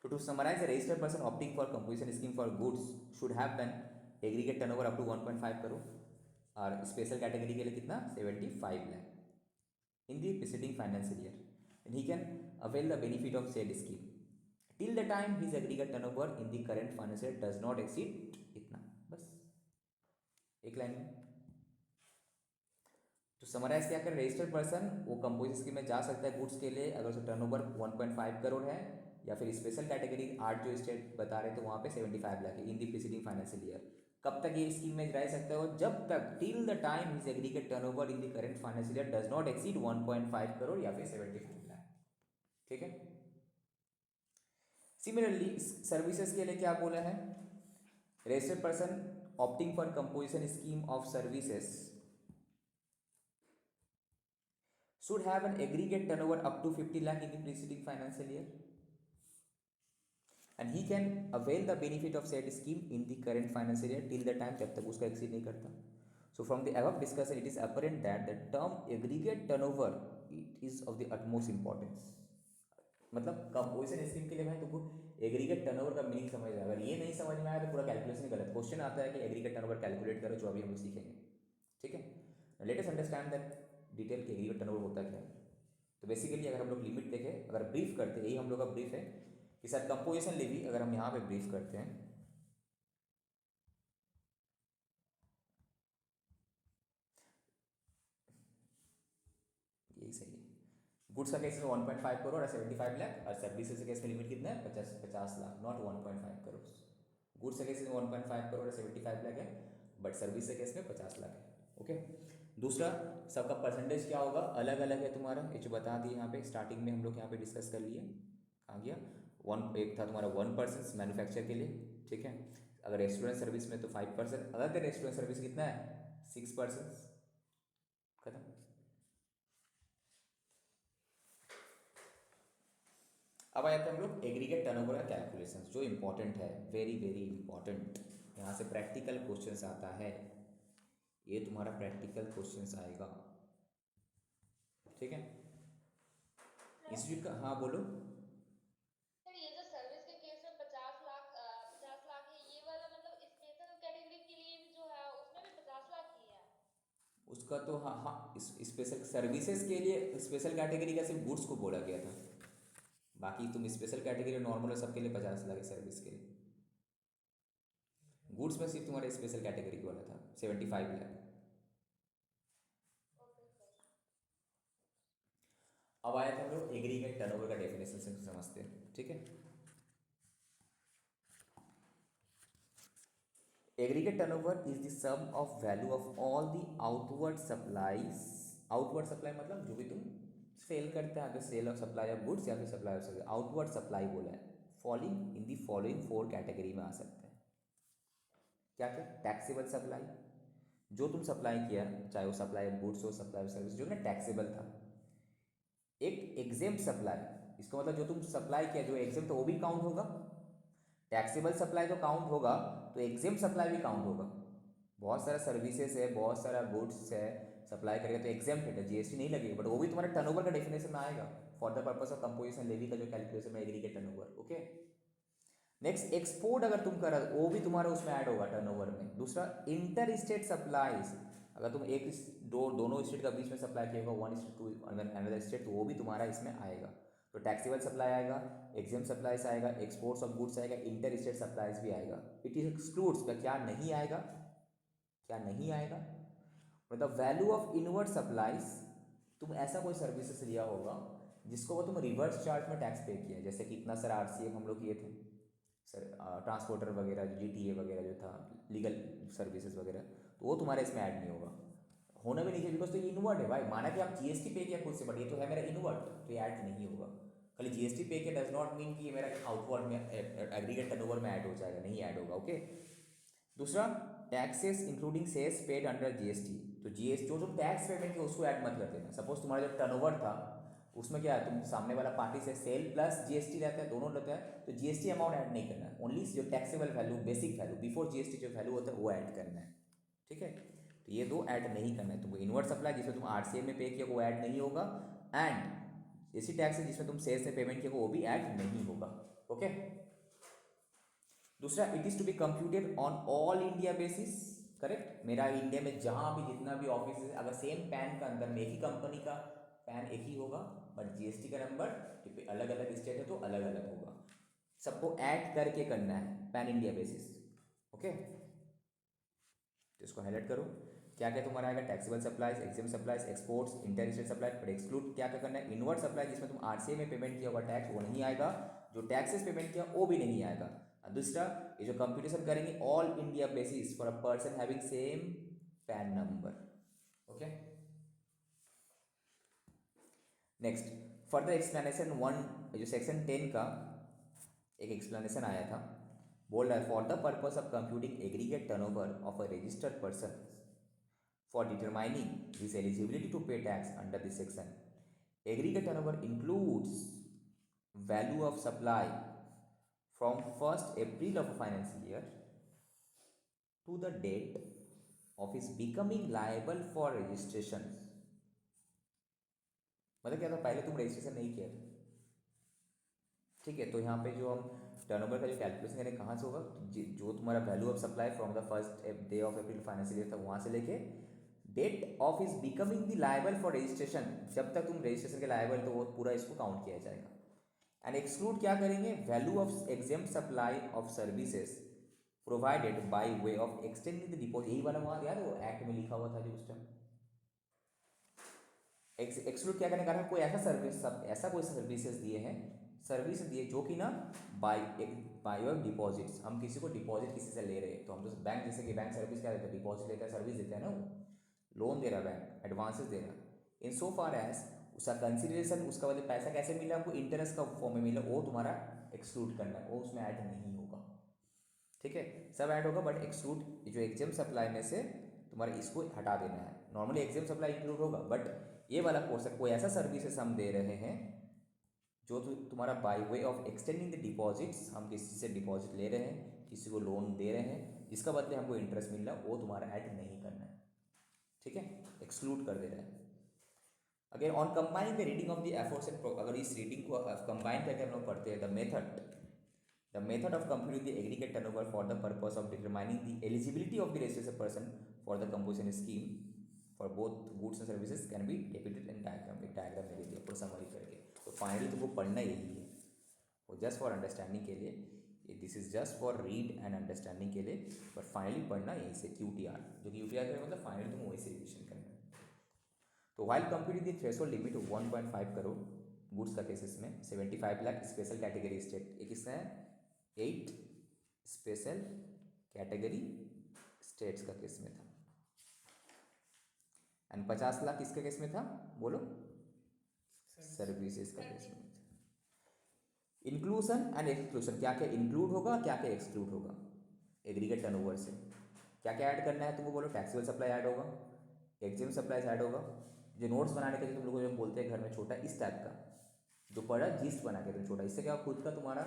तो to summarise, a registered person opting for composition scheme for goods should have done aggregate turnover up to 1.5 crore और स्पेशल कैटेगरी के लिए कितना 75 lakh in the preceding financial year, and he can avail the benefit of said scheme till the time his aggregate turnover in the current financial year does not exceed इतना। बस एक line में तो summarise क्या करें, रजिस्टर्ड पर्सन वो composition scheme में जा सकता है गुड्स के लिए अगर उसका टर्नओवर 1.5 करोड़ है, या फिर स्पेशल कैटेगरी 8 जो स्टेट बता रहे थे वहाँ पे 75 लाख है in the preceding financial year. कब तक ये स्कीम में रह सकता है वो, जब तक till the time his aggregate turnover in the current financial year does not exceed 1.5 crore या फिर 75 लाख। ठीक है, सिमिलरली सर्विसेज के लिए क्या बोला है, registered person opting for composition scheme of services should have an aggregate turnover up to 50 lakh in the preceding financial year, and he can avail the benefit of said scheme in the current financial year till the time जब तक उसका exceed नहीं करता। So from the above discussion it is apparent that the term aggregate turnover it is of the utmost importance। मतलब composition scheme के लिए भाई तुमको एग्रीगेट टर्नओवर का मीनिंग समझ आएगा, अगर ये नहीं समझ में आया तो पूरा कैलकुलेशन ही गलत। क्वेश्चन आता है कि एग्रीगेट टर्नओवर कैलकुलेट करो, जो अभी हम लोग सीखेंगे। ठीक है, let us understand that detail के एग्रीगेट टर्नओवर होता क्या है। तो बेसिकली अगर हम लोग लिमिट देखें, अगर ब्रीफ करते हैं, यही हम लोग का ब्रीफ है कि सर कंपोजिशन लेवी, अगर हम यहाँ पे ब्रीफ करते हैं, यही सही है। गुड्स का केस में 1.5 करोड़ और 75 लाख, और सर्विसेज के केस में लिमिट कितना है 50 लाख, नॉट 1.5 करोड़। गुड्स के केस में 1.5 करोड़ और 75 लाख है, बट सर्विस के केस में 50 लाख है। ओके, दूसरा सबका परसेंटेज क्या होगा, अलग अलग है तुम्हारा, ये जो बता दिए यहाँ पे स्टार्टिंग में हम लोग यहाँ पे डिस्कस कर लिए। कहाँ गया, एक था तुम्हारा 1% मैन्युफैक्चर के लिए। ठीक है, अगर रेस्टोरेंट सर्विस में तो 5%, अगर रेस्टोरेंट सर्विस कितना है 6%। खत्म। अब आए थे हम लोग एग्रीगेट टर्नओवर का कैलकुलेशन, जो इंपॉर्टेंट है, वेरी वेरी इंपॉर्टेंट। यहाँ से प्रैक्टिकल क्वेश्चंस आता है, ये तुम्हारा प्रैक्टिकल क्वेश्चंस आएगा। ठीक है, इंस्टीट्यूट का, हाँ बोलो। सर ये जो सर्विस के केस में 50 लाख है, ये वाला मतलब स्पेशल कैटेगरी के लिए भी जो है उसमें भी 50 लाख ही है। उसका तो हाँ हाँ, स्पेशल सर्विसेज के लिए स्पेशल कैटेगरी का सिर्फ गुड्स को बोला गया था, बाकी तुम स्पेशल कैटेगरी नॉर्मल और सबके लिए 50 लाख सर्विस के लिए। गुड्स में सिर्फ तुम्हारे स्पेशल कैटेगरी वाला था 75 लाख। Okay sir. अब आए थे हम लोग एग्रीगेट टर्नओवर का डेफिनेशन से समझते हैं। ठीक है, aggregate turnover is the sum of value of all the outward supplies. Outward supply मतलब जो भी तुम सेल करते हैं, अगर sale of supply of goods या फिर supply of service, outward supply बोला है। Falling in the following 4 category में आ सकते हैं। क्या क्या, टैक्सेबल सप्लाई, जो तुम सप्लाई किया, चाहे वो सप्लाई ऑफ गुड्स हो सप्लाई ऑफ सर्विस, जो ना टैक्सेबल था। एक एग्जेम्प्ट सप्लाई, इसका मतलब जो तुम सप्लाई किया जो एग्जेम्प्ट, तो वो भी काउंट होगा। टैक्सेबल सप्लाई तो काउंट होगा, तो एग्जेम्प्ट सप्लाई भी काउंट होगा। बहुत सारा सर्विसेज है, बहुत सारा गुड्स है, सप्लाई करेगा तो एग्जेम्प्ट है, जीएसटी नहीं लगेगी, बट वो भी तुम्हारे टर्नओवर का डेफिनेशन में आएगा for the purpose of composition levy का जो कैलकुलेशन में aggregate turnover. Okay, next export अगर तुम कर, वो भी तुम्हारा उसमें ऐड होगा टर्नओवर में। दूसरा इंटर स्टेट सप्लाईज, अगर तुम एक दोनों स्टेट का बीच में सप्लाई किया होगा, one state to another state, तो वो भी तुम्हारा इसमें आएगा। तो टैक्सेबल सप्लाई आएगा, एग्जेम सप्लाईज आएगा, एक्सपोर्ट्स ऑफ गुड्स आएगा, इंटर स्टेट सप्लाईज भी आएगा। इट इज एक्सक्लूड्स का क्या नहीं आएगा, क्या नहीं आएगा, मतलब वैल्यू ऑफ इनवर्ड सप्लाईज। तुम ऐसा कोई सर्विसेज लिया होगा जिसको वो तुम रिवर्स चार्ज में टैक्स पे किया, जैसे कि इतना सर आरसीएफ हम लोग किए थे सर, ट्रांसपोर्टर वगैरह, जीटीए वगैरह जो था, लीगल सर्विसेज वगैरह, तो वो तुम्हारे इसमें ऐड नहीं होगा, होना भी नहीं चाहिए, बिकॉज तो ये इनवर्ड है भाई। माना कि आप जीएसटी पे किया खुद से, बट ये तो है मेरा इनवर्ड, तो ये ऐड नहीं होगा। खाली जीएसटी पे किया डज नॉट मीन कि ये मेरा आउटवर्ड में एग्रीगेट टर्नओवर में ऐड हो जाएगा, नहीं ऐड होगा। ओके, दूसरा taxes including sales paid under GST, तो जीएसटी जो तुम टैक्स पेमेंट किया उसको ऐड मत कर देना। सपोज तुम्हारा जो टर्नओवर था उसमें क्या है, तुम सामने वाला पार्टी से सेल प्लस जीएसटी रहता है, दोनों रहता है, तो जीएसटी अमाउंट ऐड नहीं करना है, ओनली जो taxable value, basic value before GST जो वैल्यू होता है वो ऐड करना है। ठीक है, तो ये दो ऐड नहीं करना है तुमको। इनवर्ड सप्लाई जिसमें तुम आरसीए में पे किया वो ऐड नहीं होगा, एंड ऐसी टैक्स है जिसमें तुम सेल्स में पेमेंट किया वो भी ऐड नहीं होगा। ओके। दूसरा, it is to be computed on all India basis. Correct, मेरा इंडिया में जहां भी जितना भी ऑफिस है, अगर सेम पैन का अंदर में एक ही कंपनी का पैन एक ही होगा, बट जीएसटी का नंबर अलग अलग स्टेट है तो अलग अलग होगा। सबको ऐड करके करना है पैन इंडिया बेसिस। ओके, तो इसको हाईलाइट करो। क्या क्या तुम्हारा आएगा? Taxable supplies, Exim supplies, exports, inter state supply. पर एक्सक्लूड क्या क्या करना है? इनवर्ड सप्लाई जिसमें तुम आरसीए में पेमेंट किया हुआ टैक्स वो नहीं आएगा, जो टैक्सेस पेमेंट किया वो भी नहीं आएगा। और दूसरा, ये जो कंप्यूटेशन करेंगे all India basis for a person having same pan number. Okay, next further explanation one, जो सेक्शन 10 का एक एक्सप्लेनेशन आया था, बोल रहा है for the purpose of computing aggregate turnover of a registered person for determining his eligibility to pay tax under this section. Aggregate turnover includes value of supply from 1st April of a financial year to the date of his becoming liable for registration. मतलब क्या था, पहले तुम registration नहीं किया, ठीक है, तो यहाँ पे जो हम टर्नओवर का जो कैलकुलेशन करें कहाँ से होगा, जो तुम्हारा value of supply from the first day of April financial year था वहाँ से लेके date of is becoming the liable for registration, जब तक तुम रजिस्ट्रेशन के लायबल तो वो पूरा इसको काउंट किया जाएगा। एंड एक्सक्लूड क्या करेंगे? Value of exempt supply of services provided by way of extending the deposit. यही वाला वहाँ यार वो एक्ट में लिखा हुआ था जो उस टाइम। एक्सक्लूड क्या करने का है? कोई ऐसा सर्विस, ऐसा कोई सर्विसेज दिए हैं, सर्विस दिए जो कि ना बाय ऑफ डिपॉजिट्स, हम किसी को डिपॉजिट किसी से ले रहे हैं, तो हम तो बैंक, जैसे कि बैंक सर्विस क्या देता है? डिपॉजिट लेता है, सर्विस देता है ना, वो लोन दे रहा बैंक, एडवांसेस दे रहा। इन सो फार एज उसका कंसिडरेशन, उसका मतलब पैसा कैसे मिला आपको? इंटरेस्ट का फॉर्म में मिला, वो तुम्हारा एक्सक्लूड करना है, वो उसमें ऐड नहीं होगा। ठीक है, सब ऐड होगा बट एक्सक्लूड, जो एग्जाम सप्लाई में से तुम्हारा इसको हटा देना है। नॉर्मली एग्जाम सप्लाई इंक्लूड होगा, बट ये वाला पोर्शन कोई ऐसा सर्विसेज हम दे रहे हैं जो तुम्हारा by way of extending the deposits, हम किसी से डिपॉजिट ले रहे हैं, किसी को लोन दे रहे हैं, जिसका बदले हमको इंटरेस्ट मिल रहा है, वो तुम्हारा ऐड नहीं करना है। ठीक है, एक्सक्लूड कर दे रहा है। Again on combining the reading of the aforesaid, अगर इस रीडिंग को कंबाइन करके हम लोग पढ़ते हैं, the method of computing the aggregate turnover for the purpose of determining the eligibility of the registered person for the composition scheme for both goods and services can be depicted in diagram. एक diagram में दे दिया पूरा summary करके। तो finally तुमको पढ़ना यही है, वो जस्ट फॉर अंडरस्टैंडिंग के लिए, this is just for read and understanding के लिए, बट फाइनली पढ़ना यहीं से QTR, जो कि UTR का मतलब फाइनली तुम वहीं से रिविजन करना है। तो while computing the threshold limit 1.5 crore goods का केसेस में 75 लाख स्पेशल कैटेगरी स्टेट, एक किसका है? 8 स्पेशल कैटेगरी स्टेट्स का केस में था। एंड 50 लाख किसके केस में था? बोलो, सर्विसेज का केस में था। इंक्लूजन एंड एक्सक्लूजन, क्या क्या इंक्लूड होगा, क्या क्या एक्सक्लूड होगा एग्रीगेट टर्नओवर से? क्या क्या ऐड करना है तुमको? बोलो, टैक्सेबल सप्लाई ऐड होगा, एग्जिम सप्लाईज ऐड होगा, जो नोट्स बनाने के लिए तुम लोग जो बोलते हैं घर में छोटा इस टाइप का जो पढ़ा जिस्ट बना के तुम छोटा, इससे क्या खुद का तुम्हारा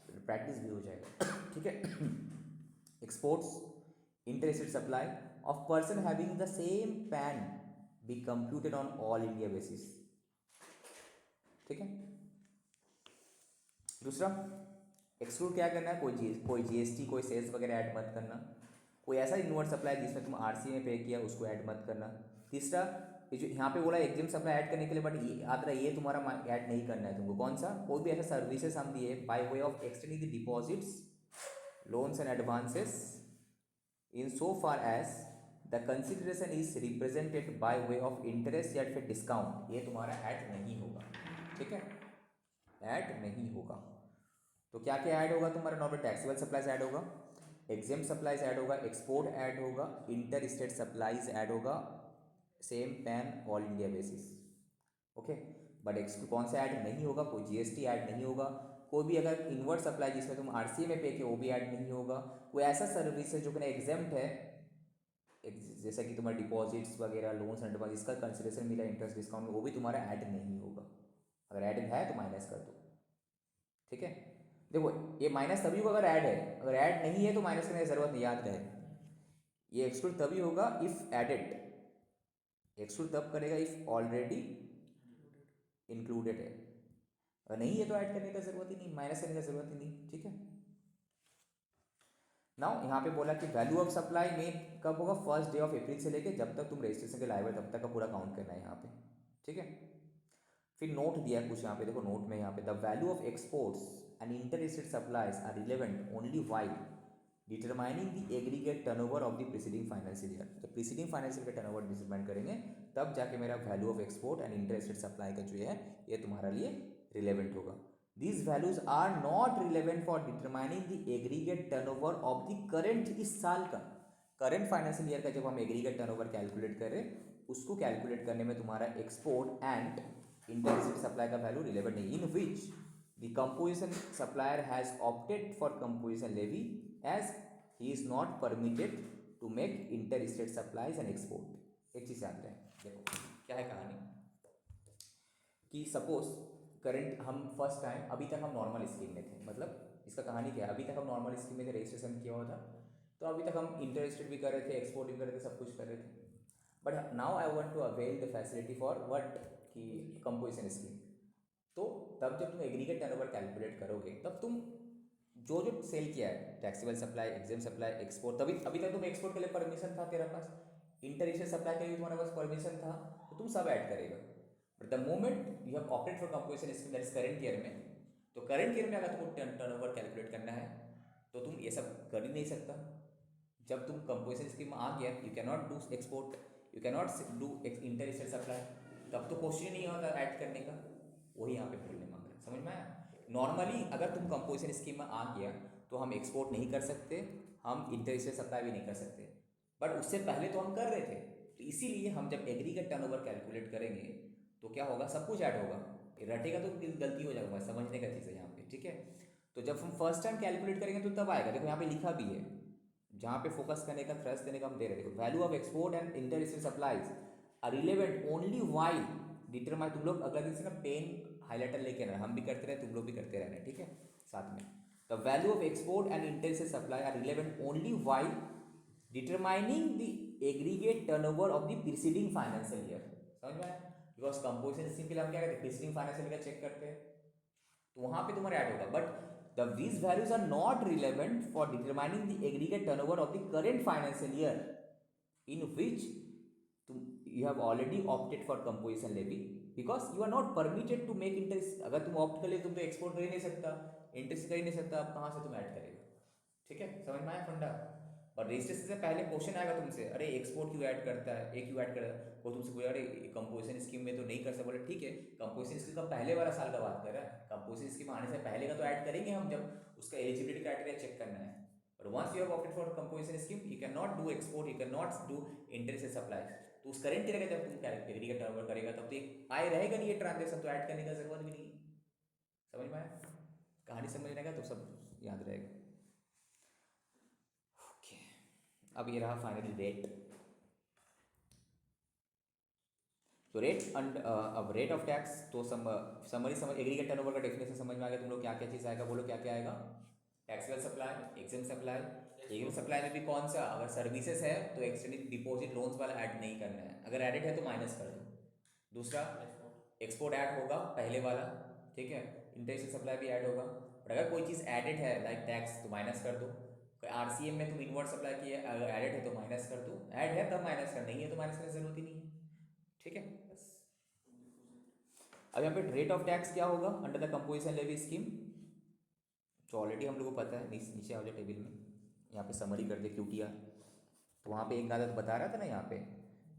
प्रैक्टिस भी हो जाएगा। ठीक है, exports, interested supply of person having the same pan B computed on all India basis. ठीक है, दूसरा एक्सक्लूड क्या करना है? कोई GST कोई सेल्स वगैरह ऐड मत करना। कोई ऐसा इनवर्ड सप्लाई जिसमें तुम RCA में पे किया उसको ऐड मत करना। तीसरा, ये जो यहाँ पे बोला एग्जिम सप्लाई ऐड करने के लिए, बट याद रहा ये तुम्हारा ऐड नहीं करना है तुमको। कौन सा? कोई भी ऐसा सर्विसेज हम दिए by way of extending the deposits, loans and advances in so far as the consideration is represented by way of interest या फिर डिस्काउंट, ये तुम्हारा ऐड नहीं होगा। ठीक है, ऐड नहीं होगा। तो क्या क्या ऐड होगा तुम्हारा? नॉर्मल टैक्सेबल सप्लाईज ऐड होगा, एग्जेम सप्लाईज ऐड होगा, एक्सपोर्ट ऐड होगा, इंटर स्टेट सप्लाईज ऐड होगा, same pan all India basis. Okay, but कौन सा ऐड नहीं होगा? कोई GST ऐड नहीं होगा, कोई भी अगर इनवर्ड सप्लाई जिसमें तुम RCA में पे किए वो भी ऐड नहीं होगा, कोई ऐसा सर्विस है जो कि एग्जेम्प्ट है, जैसा कि तुम्हारे डिपॉजिट्स वगैरह, लोन्स एंड एडवांस, इसका कंसिडरेशन मिला इंटरेस्ट डिस्काउंट में, वो भी तुम्हारा ऐड नहीं होगा। अगर ऐड है तो माइनस कर दो। ठीक है, देखो ये माइनस तभी होगा अगर ऐड है, अगर ऐड नहीं है तो माइनस करने की जरूरत नहीं, याद रहे। ये एक्सक्लूड तभी होगा इफ एडेड, एक्सक्लूड तब करेगा इफ ऑलरेडी इंक्लूडेड है। अगर नहीं है तो ऐड करने का ज़रूरत ही नहीं, माइनस करने का ज़रूरत ही नहीं, ठीक है। नाउ यहाँ पे बोला कि वैल्यू ऑफ सप्लाई में कब होगा, फर्स्ट डे ऑफ अप्रैल से लेके जब तक तुम रजिस्ट्रेशन के लायबल तब तक का पूरा काउंट करना है यहाँ पे, ठीक है। फिर नोट दिया है कुछ यहाँ पे, देखो नोट में यहाँ पे the value of exports and inter state supplies are relevant only while determining the aggregate turnover of the preceding financial year. जब प्रीसीडिंग फाइनेंशियल का टर्नओवर डिटरमाइन करेंगे तब जाके मेरा value of export and inter state supply का जो है ये तुम्हारा लिए रिलेवेंट होगा। These values are not relevant for determining the aggregate turnover of the current, इस साल का करंट फाइनेंशियल ईयर का जब हम एग्रीगेट टर्नओवर कैलकुलेट कर रहे हैं उसको कैलकुलेट करने में तुम्हारा एक्सपोर्ट एंड इंटर सप्लाई का वैल्यू रिलेवेंट नहीं, in which the composition supplier has opted for composition levy as he is not permitted to make inter state supplies and export. एक चीज़ याद रहे, देखो क्या है कहानी कि सपोज करंट हम फर्स्ट टाइम, अभी तक हम नॉर्मल स्कीम में थे, मतलब इसका कहानी क्या है, अभी तक हम नॉर्मल स्कीम में थे, रजिस्ट्रेशन किया हुआ था, तो अभी तक हम इंटर स्टेट भी कर रहे थे, एक्सपोर्ट भी कर रहे थे, सब कुछ कर रहे थे। But now I want to avail the facility for what की कंपोजिशन स्कीम। तो तब जब तुम एग्रीगेट टर्नओवर कैलकुलेट करोगे तब तुम जो जो सेल किया है, taxable supply, exempt supply, export, तभी अभी तक तुम एक्सपोर्ट के लिए परमिशन था तेरे पास, इंटर स्टेट सप्लाई के लिए तुम्हारे पास परमिशन था, तो तुम सब ऐड करेगा। But the moment you have opted for composition scheme that is current year में, तो करंट ईयर में अगर तुमको टर्नओवर कैलकुलेट करना है तो तुम ये सब कर ही नहीं सकता। जब तुम कंपोजिशन स्कीम में आ गया, you can not do export, you can not do inter state supply, तब तो क्वेश्चन ही नहीं होता ऐड करने का। वही यहाँ पे बोलने मांग रहे हैं, समझ में आया। नॉर्मली अगर तुम कंपोजिशन स्कीम में आ गया तो हम एक्सपोर्ट नहीं कर सकते, हम इंटर स्टेट सप्लाई भी नहीं कर सकते, बट उससे पहले तो हम कर रहे थे। तो इसीलिए हम जब एग्रीगेट टर्नओवर कैलकुलेट करेंगे तो क्या होगा, सब कुछ ऐड होगा, रटेगा तो गलती हो जाएगा, समझने का चीज़ है यहाँ पे, ठीक है। तो जब हम फर्स्ट टाइम कैलकुलेट करेंगे तो तब आएगा, देखो यहाँ पे लिखा भी है, जहाँ पे फोकस करने का, थ्रस्ट देने का हम दे रहे थे, value of export and inter state supplies are relevant only while determine, तुम लोग अगला दिन से ना पेन हाईलाइटर लेके रहना, हम भी करते रहे, तुम लोग भी करते रहना, ठीक है साथ में। The value of export and inter state supply are relevant only while determining the aggregate turnover of the preceding financial year, समझ में आया। बिकॉज कंपोजिशन स्कीम के लिए हम क्या करते हैं, प्रीसीडिंग फाइनेंशियल ईयर चेक करते हैं, तो वहाँ पे तुम्हारा ऐड होगा। But the these values are not relevant for determining the aggregate turnover of the current financial year in which you have already opted for composition levy because you are not permitted to make interest। अगर तुम opt कर ले तुम तो export कर ही नहीं सकता, interest कर ही नहीं सकता, अब कहाँ से तुम ऐड करेगा, ठीक है, समझ में आया फंडा। और रजिस्ट्रेशन से पहले क्वेश्चन आएगा तुमसे, अरे एक्सपोर्ट क्यों ऐड करता है, एक क्यों ऐड करता है, वो तुमसे बोले अरे कंपोजिशन स्कीम में तो नहीं कर सकते, बोले ठीक है कंपोजिशन स्कीम का पहले वाला साल का बात कर रहा है, कंपोजिशन स्कीम आने से पहले का तो ऐड करेंगे हम जब उसका एलिजिबिलिटी क्राइटेरिया चेक करना है। But once you have opted for composition scheme you can not do export, you can not do interest supply. तो उस करेंट ईयर का जब तुम एग्रीगेट टर्नओवर करेगा तब तो एक आय रहेगा नहीं, ये ट्रांजेक्शन तो ऐड करने का जरूरत भी नहीं, समझ में आया, कहानी समझ रहेगा तो सब याद रहेगा। ओके, अब ये रहा फाइनली रेट। तो रेट अंड अब रेट ऑफ टैक्स, तो समरी समझ एग्रीगेट टर्नओवर का डेफिनेशन समझ में आ गया तुम लोग, क्या क्या चीज़ आएगा, बोलो क्या क्या आएगा, taxable supply, exempt supply, aggregate supply में भी कौन सा, अगर सर्विसेज है तो एक्सटेंडेड डिपॉजिट लोन्स वाला ऐड नहीं करना है, अगर एडेड है तो माइनस कर दो। दूसरा एक्सपोर्ट ऐड होगा पहले वाला, ठीक है, इंटरनेशनल सप्लाई भी ऐड होगा, बट अगर कोई चीज़ एडेड है लाइक टैक्स तो माइनस कर दो। आरसीएम में तुम इनवर्ट सप्लाई की है, अगर एडेड है तो माइनस कर दो, ऐड है तब माइनस कर, नहीं है तो माइनस करने की जरूरत ही नहीं है, ठीक है बस। अब यहाँ पे रेट ऑफ टैक्स क्या होगा under the composition levy scheme, जो ऑलरेडी हम लोग को पता है, नीचे आ जाए टेबल में, यहाँ पे समरी कर दे क्यूटीआर, तो वहाँ पे एक आदत बता रहा था ना यहाँ पे,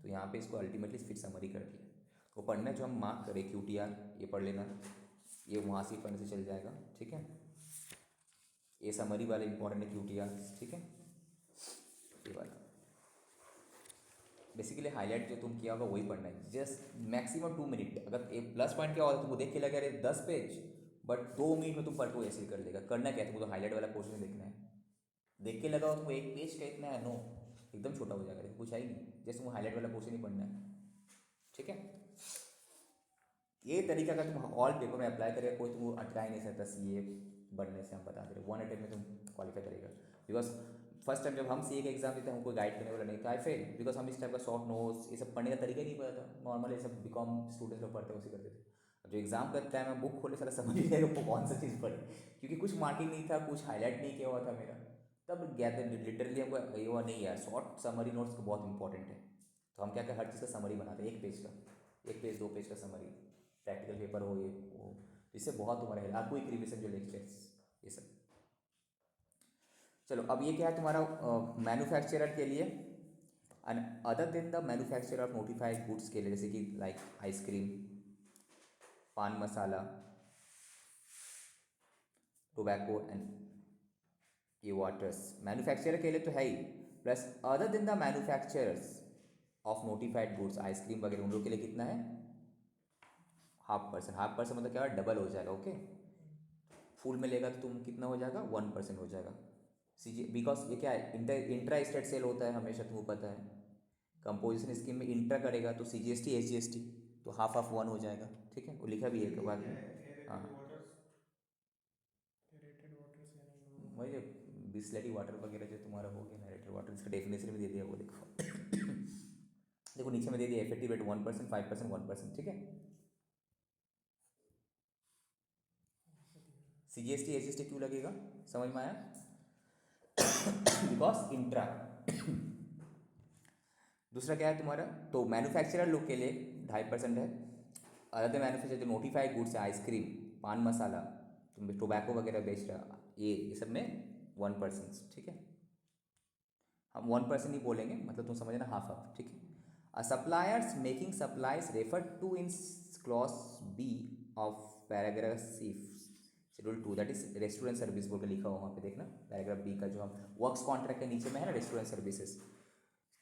तो यहाँ पे इसको अल्टीमेटली फिर समरी कर दिया, तो पढ़ना जो हम मार्क करें क्यूटीआर ये पढ़ लेना, ये वहाँ से पढ़ने से चल जाएगा, ठीक है, ये समरी वाला इंपॉर्टेंट है क्यूटीआर, ठीक है, ये वाला बेसिकली हाईलाइट जो तुम किया होगा वही पढ़ना है, जस्ट मैक्सिमम 2 मिनट। अगर एक प्लस पॉइंट क्या होगा तुमको देख के लगे अरे 10 पेज, बट 2 मिनट में तुम पढ़ को ऐसे कर लेगा। करना क्या है तुमको, तो हाईलाइट वाला पोर्शन देखना है, देख के लगा तुमको एक पेज का इतना है, नो एकदम छोटा हो जाएगा, कुछ है ही नहीं, जैसे तुमको हाईलाइट वाला पोर्शन ही पढ़ना है, ठीक है। ये तरीका अगर तुम ऑल पेपर में अप्लाई करेगा कोई तुमको अटका ही नहीं सकता सीए बनने से, हम बता दे रहे 1 अटेम्प्ट में तुम क्वालिफाई करेगा। बिकॉज फर्स्ट टाइम जब हम सीए का एग्जाम देते हैं हमको गाइड करने वाला नहीं था, आई फेल बिकॉज हम इस टाइप का शॉर्ट नोट्स ये सब पढ़ने का तरीका ही नहीं पता था, नॉर्मल ये सब बीकॉम स्टूडेंट्स लोग पढ़ते हैं उसी करते थे। जो एग्ज़ाम करता है मैं बुक खोले सारा समझ नहीं आएगा वो कौन सा चीज़ पढ़े, क्योंकि कुछ मार्किंग नहीं था, कुछ हाईलाइट नहीं किया हुआ था मेरा। तब गया लिटरली हमको ये हुआ नहीं यार, शॉर्ट समरी नोट्स को बहुत इंपॉर्टेंट है। तो हम क्या क्या हर चीज़ का समरी बनाते हैं, 1 पेज का, 1 पेज 2 पेज का समरी, प्रैक्टिकल पेपर हो ये वो, इससे बहुत तुम्हारा हेल्प, क्विक रिविजन जो लेक्चर्स ये सब। चलो अब ये क्या है तुम्हारा मैन्युफैक्चरर के लिए, and other than the manufacture of notified goods के लिए, जैसे कि like ice cream, paan masala, tobacco and ये वाटर्स मैन्युफैक्चरर के लिए तो है ही, plus other than the manufacturers of notified goods, ice cream वगैरह उन लोग के लिए कितना है 0.5%। 0.5% मतलब क्या है, डबल हो जाएगा। ओके, फुल में लेगा तो तुम कितना हो जाएगा 1% हो जाएगा। सी बिकॉज ये क्या है, इंट्रा स्टेट सेल होता है हमेशा, तुमको पता है। कंपोजिशन स्कीम में इंट्रा करेगा तो CGST SGST तो हाफ ऑफ 1 हो जाएगा। ठीक है, वो लिखा भी है एक बार में। हाँ वही बिस्लरी वाटर वगैरह जो तुम्हारा हो गया, नरेटेड वाटर, इसका डेफिनेशन भी दे दिया वो देखो। देखो नीचे में दे दिया इफेक्टिव रेट 1%, 5%, 1%। ठीक है, CGST SGST क्यों लगेगा, समझ में आया? Because intra. दूसरा क्या है तुम्हारा, तो मैन्युफैक्चरर लोग के लिए 2.5% है। अदर मैन्युफैक्चर जो नोटिफाइड गुड्स है, आइसक्रीम, पान मसाला, तुम टोबैको वगैरह बेच रहा, ये सब में 1%। ठीक है, हम 1% ही बोलेंगे, मतलब तुम समझना हाफ हाफ। ठीक है, suppliers making supplies refer to in clause B of paragraph C schedule 2, that is restaurant service बोल के लिखा हुआ वहाँ पे देखना, पैराग्राफ बी का जो हम वर्क्स कॉन्ट्रैक्ट के नीचे में है ना रेस्टोरेंट सर्विसेज,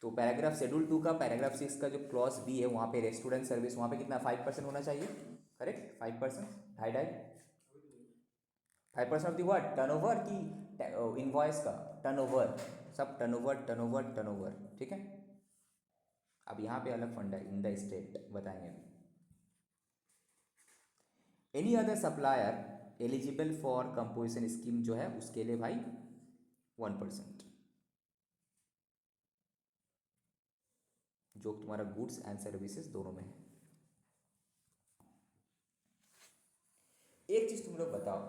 तो पैराग्राफ शेड्यूल 2 का पैराग्राफ 6 का जो क्लॉज बी है वहाँ पे रेस्टोरेंट सर्विस, वहाँ पे कितना 5% होना चाहिए, करेक्ट? 5%, ढाई ढाई 5% ऑफ दी वर्ड टर्नओवर की इनवॉइस का टर्नओवर, सब टर्नओवर टर्नओवर टर्नओवर। ठीक है, अब यहाँ पे अलग फंड है, इन द स्टेट बताएंगे अभी। Any other supplier eligible for composition scheme जो है उसके लिए भाई 1%, जो तुम्हारा गुड्स एंड सर्विसेज दोनों में है। एक चीज़ तुम लोग बताओ,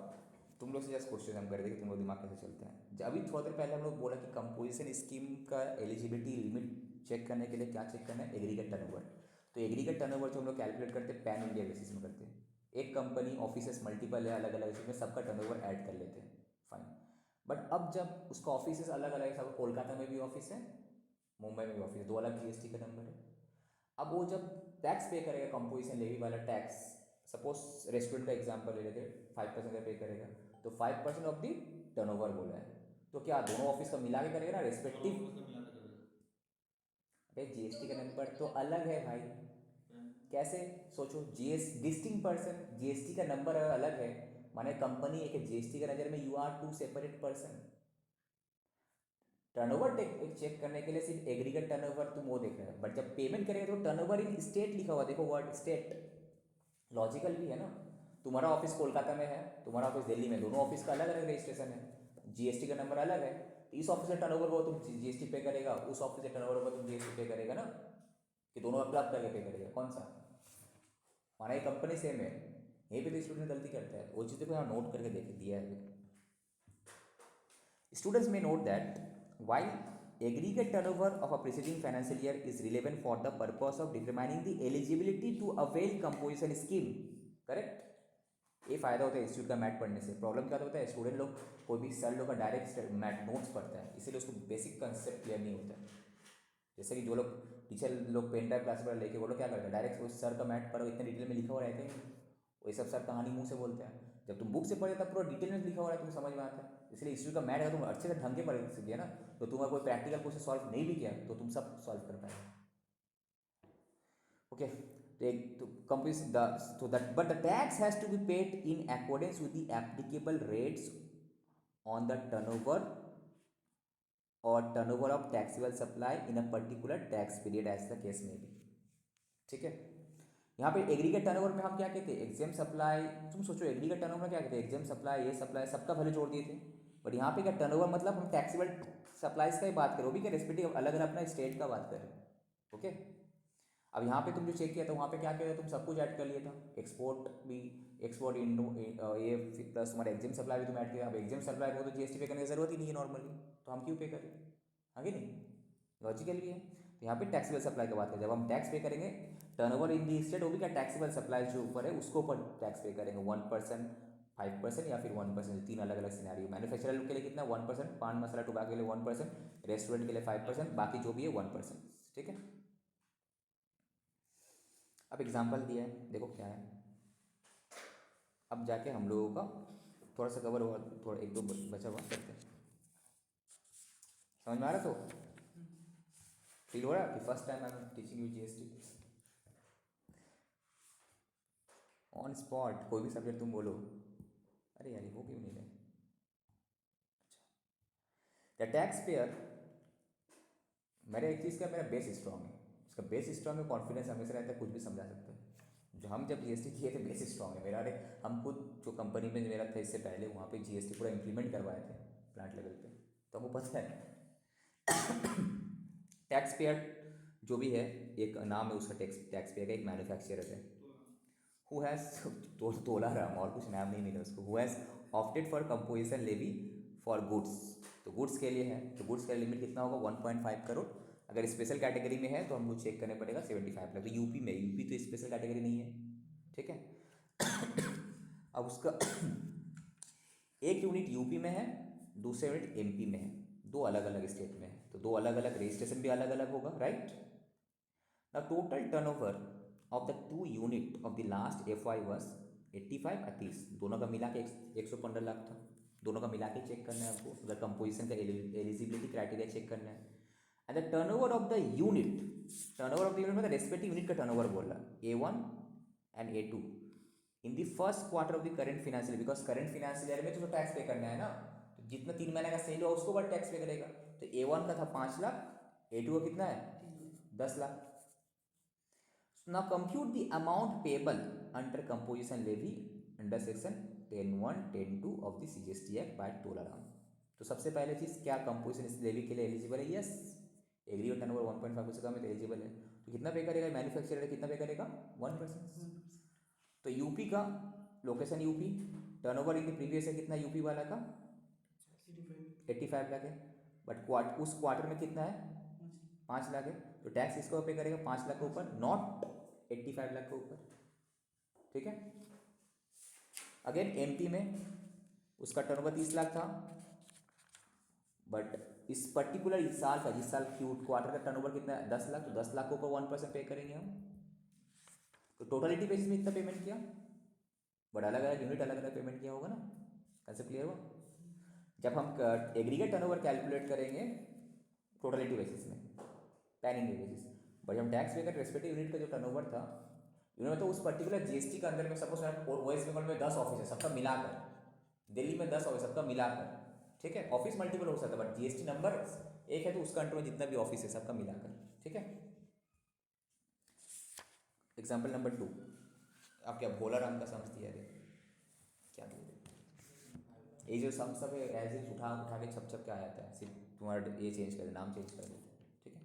तुम लोग से जस्ट क्वेश्चन हम कर रहे थे कि तुम लोग दिमाग कैसे चलते हैं। अभी थोड़ा देर पहले हम लोग बोला कि कंपोजिशन स्कीम का एलिजिबिलिटी लिमिट चेक करने के लिए क्या चेक करना है, एग्रीगेट टर्नओवर। तो एग्रीगेट टर्नओवर जो हम लोग कैलकुलेट करते हैं पैन इंडिया बेसिस में करते हैं, एक कंपनी ऑफिसेस मल्टीपल है अलग अलग, इसमें सबका टर्नओवर ऐड कर लेते हैं, फाइन। बट अब जब उसका ऑफिसेस अलग अलग है, सब कोलकाता में भी ऑफिस है, मुंबई में भी ऑफिस है, 2 अलग GST का नंबर है। अब वो जब टैक्स पे करेगा, कंपोजिशन लेवी वाला टैक्स, सपोज रेस्टोरेंट का एग्जांपल ले लेते हैं, 5% का पे करेगा, तो 5% ऑफ दी टर्नओवर बोला है, तो क्या दोनों ऑफिस का मिला के करेगा ना रेस्पेक्टिव? अरे GST का नंबर तो अलग है भाई, कैसे सोचो, डिस्टिंक्ट पर्सन, GST का नंबर अलग है, माने कंपनी एक है, GST के नज़र में you are 2 separate person. Turnover check करने के लिए सिर्फ एग्रीगेट टर्नओवर तुम वो देख रहे हो, बट जब पेमेंट करेंगे तो टर्नओवर इन स्टेट लिखा हुआ, देखो वर्ड स्टेट, लॉजिकल भी है ना। तुम्हारा ऑफिस कोलकाता में है, तुम्हारा ऑफिस दिल्ली में, दोनों ऑफिस का अलग अलग रजिस्ट्रेशन है, GST का नंबर अलग है, तो इस ऑफिस से टर्नओवर हुआ तुम GST पे करेगा, उस ऑफिस से टर्नओवर हुआ तुम GST पे करेगा ना, कि दोनों क्लब करके पे करेगा, कौन सा? माना ये कंपनी सेम है, यहीं पे तो स्टूडेंट गलती करता है, वो चीज़ को यहाँ नोट करके देख दिया है। Students may note that while aggregate turnover of a preceding financial year is relevant for the purpose of determining the eligibility to avail composition scheme, correct? ये फ़ायदा होता है इंस्टीट्यूट का मैथ पढ़ने से। प्रॉब्लम क्या होता है, स्टूडेंट लोग कोई भी सर लोग का डायरेक्ट मैथ नोट्स पढ़ता है, इसीलिए उसको बेसिक कंसेप्ट क्लियर नहीं होता है। जैसे कि जो लोग टीचर लोग पेन ड्राइव क्लास पर लेके, वो लोग क्या करते हैं, डायरेक्ट उस सर का मैथ पढ़ो, इतने डिटेल में लिखा हुआ रहता है, वही सब सर कहानी मुंह से बोलते हैं। जब तुम बुक से पढ़े तब पूरा डिटेल में लिखा हुआ है, तुम्हें समझ में आता है। इसलिए इंस्टीट्यूट का मैथ अगर तुम अच्छे से ढंग के पढ़ सकिए ना, तो तुम्हारा कोई प्रैक्टिकल क्वेश्चन सॉल्व नहीं भी किया तो तुम सब सॉल्व कर पाएंगे। ओके, तो कंपनीज तो that but the tax has to be paid in accordance with the applicable rates on the turnover और turnover of taxable supply in a particular tax period as the case में भी। ठीक है, यहाँ पे aggregate turnover में हम क्या कहते हैं, एग्जाम सप्लाई। तुम सोचो एग्रीगेट टर्नओवर में क्या कहते हैं, एग्जाम सप्लाई, ये सप्लाई, सबका वैल्यू जोड़ दिए थे। बट यहाँ पे क्या टर्नओवर मतलब हम टैक्सेबल सप्लाईज का ही बात करें, वो भी क्या रेस्पेक्टिव अलग अलग अपना स्टेट का बात करें। ओके, अब यहाँ पे तुम जो चेक किया था वहाँ पे क्या किया था, तुम सब कुछ ऐड कर लिया था, एक्सपोर्ट भी, एक्सपोर्ट इंडो ये प्लस तुम्हारा एग्जिम सप्लाई भी तुम ऐड किया। अब एग्जिम सप्लाई को तो जीएसटी पे करने की जरूरत ही नहीं है नॉर्मली, तो हम क्यों पे करें, आगे नहीं, लॉजिकल भी है। तो यहाँ पे टैक्सेबल सप्लाई की बात करें, जब हम टैक्स पे करेंगे टर्नओवर इन दी स्टेट, वो भी क्या टैक्सेबल सप्लाई जो ऊपर है उसको ऊपर टैक्स पे करेंगे 1%, 5% या फिर 1%, तीन अलग अलग सिनेरियो। मैन्युफैक्चरर के लिए कितना 1%, पान मसाला टोबैको के लिए 1%, रेस्टोरेंट के लिए 5%, बाकी जो भी है 1%, ठीक है। अब एग्जाम्पल दिया है, देखो क्या है। अब जाके हम लोगों का थोड़ा सा कवर हुआ, थोड़ा एक दो बचा हुआ करते हैं, समझ में आ रहा, तो फील हो रहा है कि first time I am teaching you GST on spot, कोई भी सब्जेक्ट तुम बोलो। अरे यार ये वो क्यों नहीं रहे। अच्छा, द टैक्स पेयर, मेरा एक चीज़ का मेरा बेस स्ट्रॉन्ग है, उसका बेस स्ट्रॉन्ग है, कॉन्फिडेंस हमेशा रहता है, कुछ भी समझा सकते हैं। जो हम जब जीएसटी किए थे बेस स्ट्रॉन्ग है मेरा। अरे हम खुद जो कंपनी में मेरा था इससे पहले वहाँ पे जीएसटी पूरा इंप्लीमेंट करवाए थे प्लांट लेवल पे, तो हमको पता है। टैक्स पेयर जो भी है, एक नाम है उसका, टैक्स पेयर का एक मैन्युफैक्चरर है, हु हैज़ तोला राम, और कुछ नाम नहीं मिला उसको, who has opted for composition levy for goods. तो गुड्स के लिए है, तो गुड्स का लिमिट कितना होगा 1.5 करोड़। अगर स्पेशल कैटेगरी में है तो हमको चेक करने पड़ेगा 75 लाख। तो यूपी में, यूपी तो स्पेशल कैटेगरी नहीं है, ठीक है। अब उसका एक यूनिट यूपी में है, दूसरा यूनिट एमपी में है, दो अलग अलग स्टेट में है, तो दो अलग अलग रजिस्ट्रेशन भी अलग अलग होगा, right. The total turnover of the two unit of the last FY was 85 और 30, दोनों का मिला के 115 लाख था। दोनों का मिला के चेक करना है आपको, अगर कंपोजिशन का एलिजिबिलिटी क्राइटेरिया चेक करना है। And the turnover of the unit, turnover of the unit मतलब रेस्पेक्टिव यूनिट का टर्नओवर बोल रहा है, A1 and A2 in the first quarter of the current financial, because current financial year में तो tax पे करना है ना, तो जितना 3 महीने का सेल हुआ उसको बाद टैक्स पे करेगा। तो A1 का था 5 लाख, A2 का कितना है 10 lakh. Now compute the amount payable under composition levy under section 10(1), 10(2) of the CGST Act by Tolaram. तो सबसे पहले चीज़ क्या कंपोजिशन लेवी के लिए एलिजिबल है, यस, एग्री टर्नओवर 1.5 से कम है तो एलिजिबल है। तो कितना पे करेगा मैन्युफैक्चरर, कितना पे करेगा 1%। तो यूपी का location UP, turnover in the previous है कितना यूपी वाला का 85 लाख है, बट उस क्वार्टर में कितना है 5 लाख है, तो टैक्स इसको पे करेगा 5 लाख के ऊपर, नॉट 85 लाख के ऊपर, ठीक है। अगेन एमपी में उसका टर्नओवर 30 लाख था, बट इस पर्टिकुलर इस साल का, जिस साल क्वार्टर का टर्नओवर कितना है 10 लाख, तो 10 लाख के ऊपर 1% पे करेंगे हम। तो टोटलिटी बेसिस में इतना पेमेंट किया, बट अलग अलग यूनिट अलग अलग पेमेंट किया होगा ना, कंसेप्ट क्लियर हुआ। जब हम एग्रीगेट टर्नओवर कैलकुलेट करेंगे टोटलिटी बेसिस में, पैन इंडिया बेसिस, बट हम टैक्स पे कर रेस्पेक्टिव यूनिट का जो टर्नओवर था, यूनिट तो उस पर्टिकुलर जीएसटी के अंदर में, सपोज वेस्ट बंगाल में 10 ऑफिस है सबका मिलाकर, दिल्ली में 10 ऑफिस सबका मिलाकर, ठीक है, ऑफिस मल्टीपल हो सकता है बट जीएसटी नंबर एक है, तो उस कंट्री में जितना भी ऑफिस है सबका मिलाकर, ठीक है। एग्जाम्पल नंबर 2, आप क्या भोला राम का सम्स दिया है, क्या बोले, ये जो सम सब है एज इज उठा उठा के छप छप के आ जाता है, सिर्फ तुम्हारा ये चेंज कर दे, नाम चेंज कर देते, ठीक है।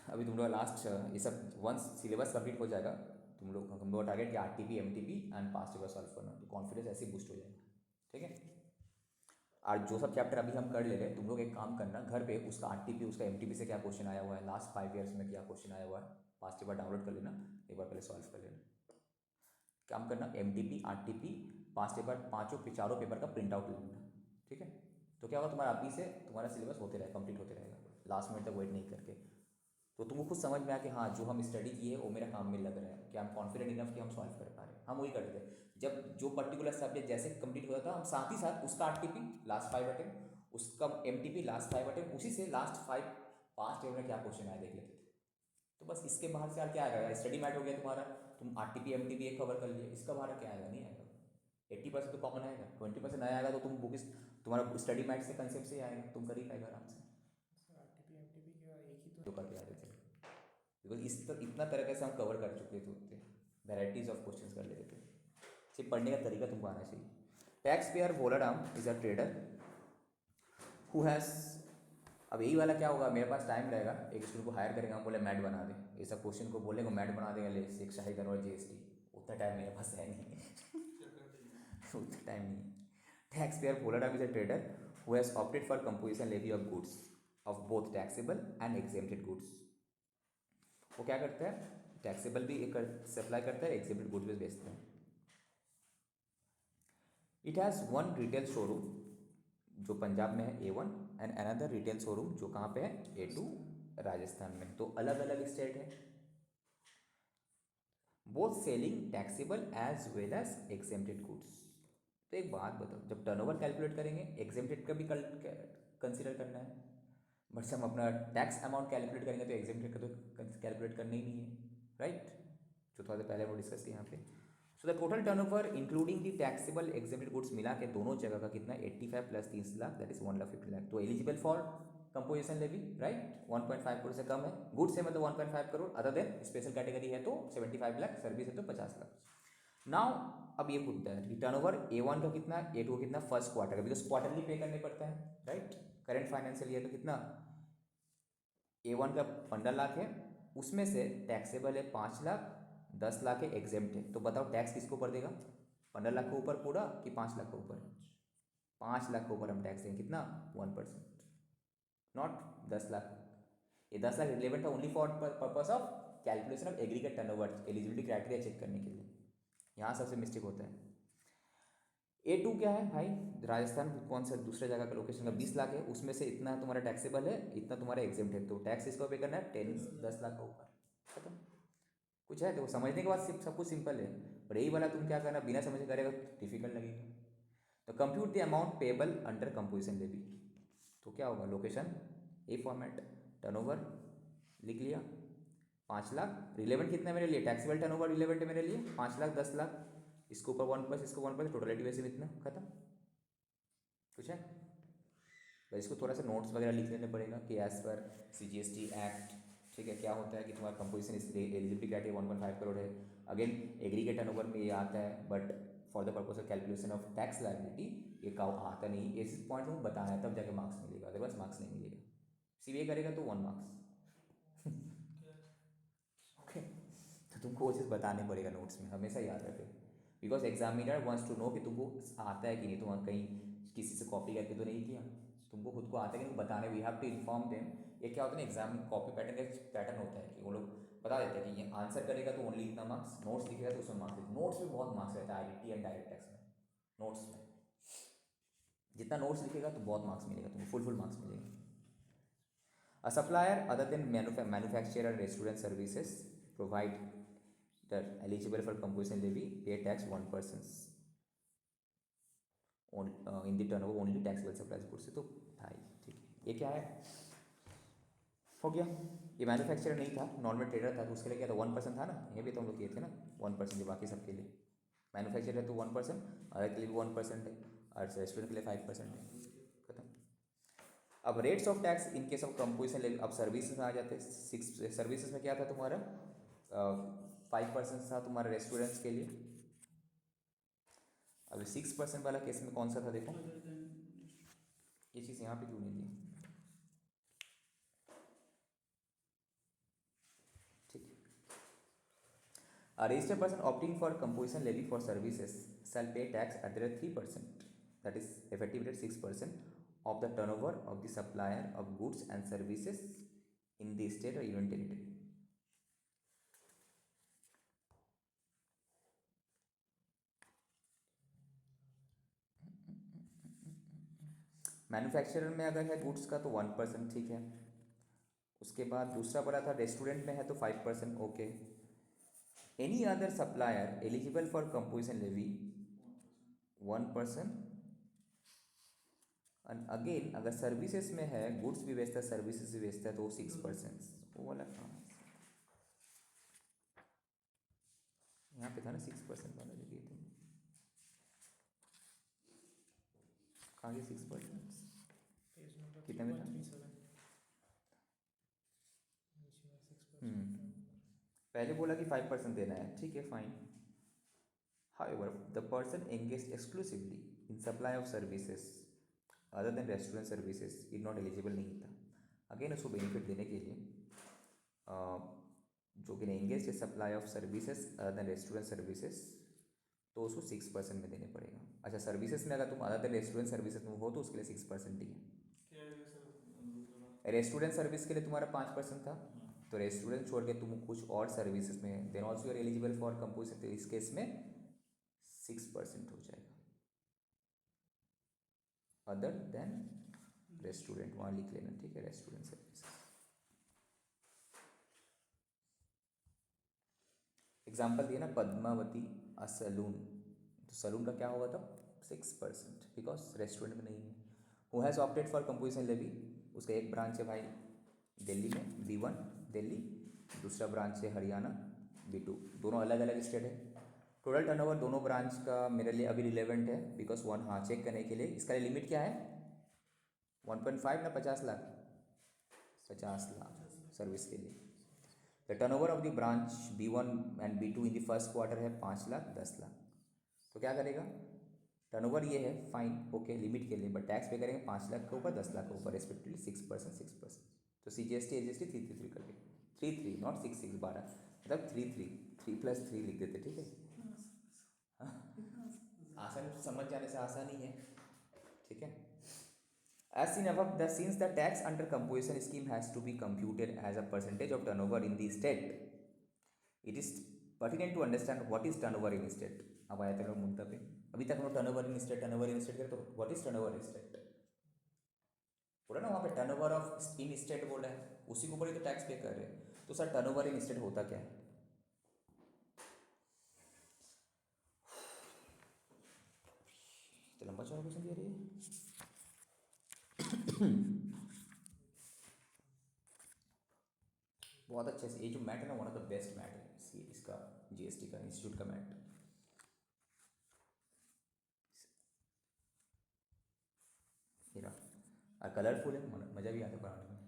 अभी तुम लोग लास्ट ये सब वंस सिलेबस कंप्लीट हो जाएगा, हम लोग टारगेट कि RTP MTP and past paper solve करना, तो कॉन्फिडेंस ऐसे ही बूस्ट हो जाएगा, ठीक है। और जो सब चैप्टर अभी हम कर ले रहे हैं, तुम लोग एक काम करना घर पे, उसका आरटीपी उसका एमटीपी से क्या क्वेश्चन आया हुआ है, लास्ट 5 ईयर्स में क्या क्वेश्चन आया हुआ है, पास्ट पेपर डाउनलोड कर लेना, एक बार पहले सॉल्व कर लेना। काम करना एमटीपी आरटीपी पास्ट पेपर चारों पेपर का प्रिंट आउट ले लेना, ठीक है। तो क्या होगा तुम्हारा अभी से तुम्हारा सिलेबस होते रहेगा, कंप्लीट होते रहेगा, लास्ट मिनट तक वेट नहीं करके। तो तुमको खुद समझ में आया कि हाँ जो हम स्टडी किए वो मेरा काम में लग रहा है, कि हम कॉन्फिडेंट इनफ कि हम सॉल्व कर पा रहे हैं। हम वही करते थे, जब जो पर्टिकुलर सब्जेक्ट जैसे कंप्लीट होता था, हम साथ ही साथ उसका आरटीपी लास्ट 5 अटेम्प्ट, उसका एमटीपी लास्ट 5 अटेम्प्ट, उसी से लास्ट 5 पास्ट ईयर में क्या क्वेश्चन आया देख लेते थे। तो बस इसके बाहर से यार क्या आएगा, स्टडी मैट हो गया तुम्हारा, तुम आरटीपी एमटीपी एक कवर कर लिए, इसका बाहर क्या आएगा, नहीं आएगा। 80% तो कॉमन आएगा, 20% नया आएगा, तो तुम बुक तुम्हारा स्टडी मैट से कंसेप्ट से आएगा, तुम कर ही पाएगा आराम से। जो करके आ रहे थे, बिकॉज इतना तरह से हम कवर कर चुके थे, वेराइटीज ऑफ क्वेश्चंस कर लेते थे, सिर्फ पढ़ने का तरीका तुमको आना चाहिए। Tax payer Bholaram is a trader who has अब यही वाला क्या होगा, मेरे पास टाइम रहेगा, एक स्टूडेंट को हायर करेंगे, हम बोले मैट बना दे, ये सब क्वेश्चन को बोलेंगे मैट बना देगा, ले एक शाही कन्वर्ट जीएसटी, उतना टाइम मेरे पास है नहीं उतना टाइम नहीं है. Tax payer followed up is a trader who has opted for composition levy of goods of both taxable and exempted goods. वो क्या करता है, टैक्सेबल भी एक सप्लाई करता है, एग्जेम्प्टेड गुड्स भी बेचता है. It has one retail showroom जो पंजाब में है A1 and another retail showroom जो कहाँ पे है A2 राजस्थान में. तो अलग अलग स्टेट है, both selling taxable as well as exempted goods. तो एक बात बताओ, जब टर्नओवर कैलकुलेट करेंगे एग्जेम्प्टेड का भी कंसिडर करना है, बट जब हम अपना टैक्स अमाउंट कैलकुलेट करेंगे तो एग्जेम्प्टेड का तो कैलकुलेट करना ही नहीं है, राइट. जो थोड़ा सा पहले वो डिस्कस किया यहाँ पे. So the total turnover including the taxable exempted goods मिला के दोनों जगह का कितना 85 प्लस 30 लाख, दैट इज 1,50,00,000. तो eligible for composition levy, right. 1.5 crore से कम है, गुड्स है मतलब 1.5 crore, other than special category है तो 75 लाख, सर्विस है तो 50 लाख. नाउ अब ये पूछता है कि टर्नओवर A1 का कितना, A2 का कितना फर्स्ट क्वार्टर का, बिकॉज क्वार्टरली पे करने पड़ता है, राइट. करंट फाइनेंशियल ईयर तो कितना A1 का 15 लाख है, उसमें से टैक्सेबल है 5 लाख, 10 लाख है एग्जेम्प्ट है. तो बताओ टैक्स किसको ऊपर देगा, 15 लाख के ऊपर पूरा कि 5 लाख के ऊपर. 5 लाख के ऊपर हम टैक्स देंगे, कितना 1%, नॉट 10 लाख. ये 10 लाख रिलेवेंट है only for purpose of calculation of aggregate turnover, eligibility criteria check करने के लिए. यहाँ सबसे मिस्टेक होता है. A2 क्या है भाई, राजस्थान कौन सा दूसरे जगह का लोकेशन का 20 लाख है, उसमें से इतना तुम्हारा टैक्सेबल है, इतना तुम्हारा एग्जेम्प्ट है, तो टैक्स इसको पे करना है 10 लाख का ऊपर, खत्म. कुछ है तो समझने के बाद सब कुछ सिंपल है, पर यही वाला तुम क्या करना बिना समझे करेगा तो डिफिकल्ट लगेगा. तो compute the amount payable under composition levy. तो क्या होगा, लोकेशन ए फॉर्मेट, टर्नओवर लिख लिया 5 लाख, रिलेवेंट कितना मेरे लिए, टैक्सेबल टर्नओवर रिलेवेंट है मेरे लिए 5 लाख 10 लाख, इसके ऊपर 1 प्लस इसको 1 प्लस, टोटलिटी वैसे इतना, खत्म. कुछ है तो इसको थोड़ा सा नोट्स वगैरह लिख लेना पड़ेगा कि एज पर CGST एक्ट, ठीक है, क्या होता है कि तुम्हारा कंपोजिशन एलिजिबिलिटी क्राइटेरिया 1.5 करोड़ है. अगेन एग्रीगेट टर्नओवर में ये आता है, but for the purpose of calculation of tax liability ये का आता नहीं. इस पॉइंट में बताना है तब जाके मार्क्स मिलेगा, अदरवाइज मार्क्स नहीं मिलेगा. CBA करेगा तो 1 मार्क्स ओके. तो तुमको वो चीज़ बताने पड़ेगा नोट्स में, हमेशा याद रखे, because examiner wants to know कि तुमको आता है कि नहीं, तुम कहीं किसी से कॉपी करके तो नहीं किया, तुमको खुद को आता है कि तुमको बताने, we have to inform them. ये क्या होता है ना, एग्जाम में कॉपी पैटर्न का पैटर्न होता है कि वो लोग बता देते हैं कि ये आंसर करेगा तो ओनली इतना मार्क्स, नोट्स लिखेगा तो उसमें मार्क्स. नोट्स में बहुत मार्क्स रहता है IDT एंड डायरेक्ट टैक्स में. नोट्स में जितना नोट्स लिखेगा तो बहुत मार्क्स मिलेगा तुमको, फुल मार्क्स मिलेगा. A supplier other than manufacturer and restaurant services provide that eligible for composition levy pay tax 1% in the turnover only taxable supplies goods. तो भाई ठीक है, ये क्या है, हो गया. ये मैन्युफैक्चरर नहीं था, नॉर्मल ट्रेडर था, तो उसके लिए क्या था 1% था ना, ये भी तो हम लोग किए थे ना 1%, बाकी सबके लिए. मैन्युफैक्चरर है तो 1%, अदर के लिए भी 1% है, और रेस्टोरेंट के लिए 5% है, खत्म. अब rates of tax in case of composition levy, अब सर्विसेज में आ जाते हैं. 6 सर्विसेज में क्या था तुम्हारा 5% था तुम्हारा रेस्टोरेंट्स के लिए. अब 6% वाला केस में कौन सा था देखो, ये चीज़ यहाँ पे क्यों नहीं दी, ठीक है. A registered person opting for composition levy for services shall pay tax at the rate 3%, that is effective rate 6% of the turnover of the supplier of goods and services in the state or union territory. Manufacturer में अगर है goods का तो 1%, ठीक है. उसके बाद दूसरा पड़ा था रेस्टोरेंट में है तो 5%, okay. Any other supplier eligible for composition levy 1%. And again अगर सर्विसेज में है, गुड्स भी बेचता है सर्विसेज भी बेचता है तो 6%. वो वाला कहाँ है, यहाँ पे था ना 6% वाला जो दिए थे, कहाँ गया 6%, कितने में था. पहले बोला कि 5% देना है, ठीक है fine. However, the person engaged exclusively in supply of services other than restaurant services is not eligible, नहीं था. अगेन उसको बेनिफिट देने के लिए जो कि एंगेज है supply of services other than restaurant services, तो उसको 6% में देने पड़ेगा। अच्छा, सर्विसेज में अगर तुम अदर देन रेस्टोरेंट सर्विसेज में हो तो उसके लिए 6% ही है। क्या है सर दूसरा? रेस्टोरेंट सर्विस के लिए तुम्हारा 5% था, तो रेस्टोरेंट छोड़ के तुम कुछ और सर्विसेज में then also your eligible for composition, तो इस केस में 6% हो जाएगा। अदर देन रेस्टोरेंट वहाँ लिख लेना, ठीक है, रेस्टोरेंट सर्विस। एग्जाम्पल दिया ना, पद्मावती अ सलून, तो सलून का क्या होगा तब 6%, बिकॉज रेस्टोरेंट में नहीं है। Who has opted for composition levy, उसका एक ब्रांच है भाई दिल्ली में, B1 दिल्ली, दूसरा ब्रांच है हरियाणा B2, दोनों अलग अलग स्टेट है। टोटल टर्नओवर दोनों ब्रांच का मेरे लिए अभी रिलेवेंट है, बिकॉज वन, हाँ चेक करने के लिए इसका लिमिट क्या है 1.5 ना 50 लाख, 50 लाख सर्विस के लिए। The turnover of the branch B1 and B2 in the first quarter है 5 लाख 10 लाख, तो क्या करेगा, टर्नओवर ये है फाइन ओके लिमिट के लिए, बट टैक्स पे करेंगे 5 लाख के ऊपर 10 लाख के ऊपर रेस्पेक्टिवली 6%, तो CGST AGST 333 करके 33 नॉट 66 12, मतलब 33 3+3 लिख देते, ठीक है। हाँ, आसान समझ जाने से आसान ही है, ठीक है। As seen above, since the tax under composition scheme has to be computed as a percentage of turnover in the state, it is pertinent to understand what is turnover in state. अब आया था मुद्दा पे, अभी तक हम लोग turnover in state करे, तो what is turnover in state बोला ना, वहाँ पे टर्नओवर ऑफ इन स्टेट बोला है, उसी के ऊपर ही तो टैक्स पे कर रहे हैं। तो सर टर्नओवर इन स्टेट होता क्या है, तो लंबा चौड़ा क्वेश्चन दिया रही है। बहुत अच्छे से, ये जो मैट है ना one of the best mat है इसका, GST का इंस्टीट्यूट का मैट। मेरा और कलरफुल है, मज़ा भी आता है पढ़ाने में।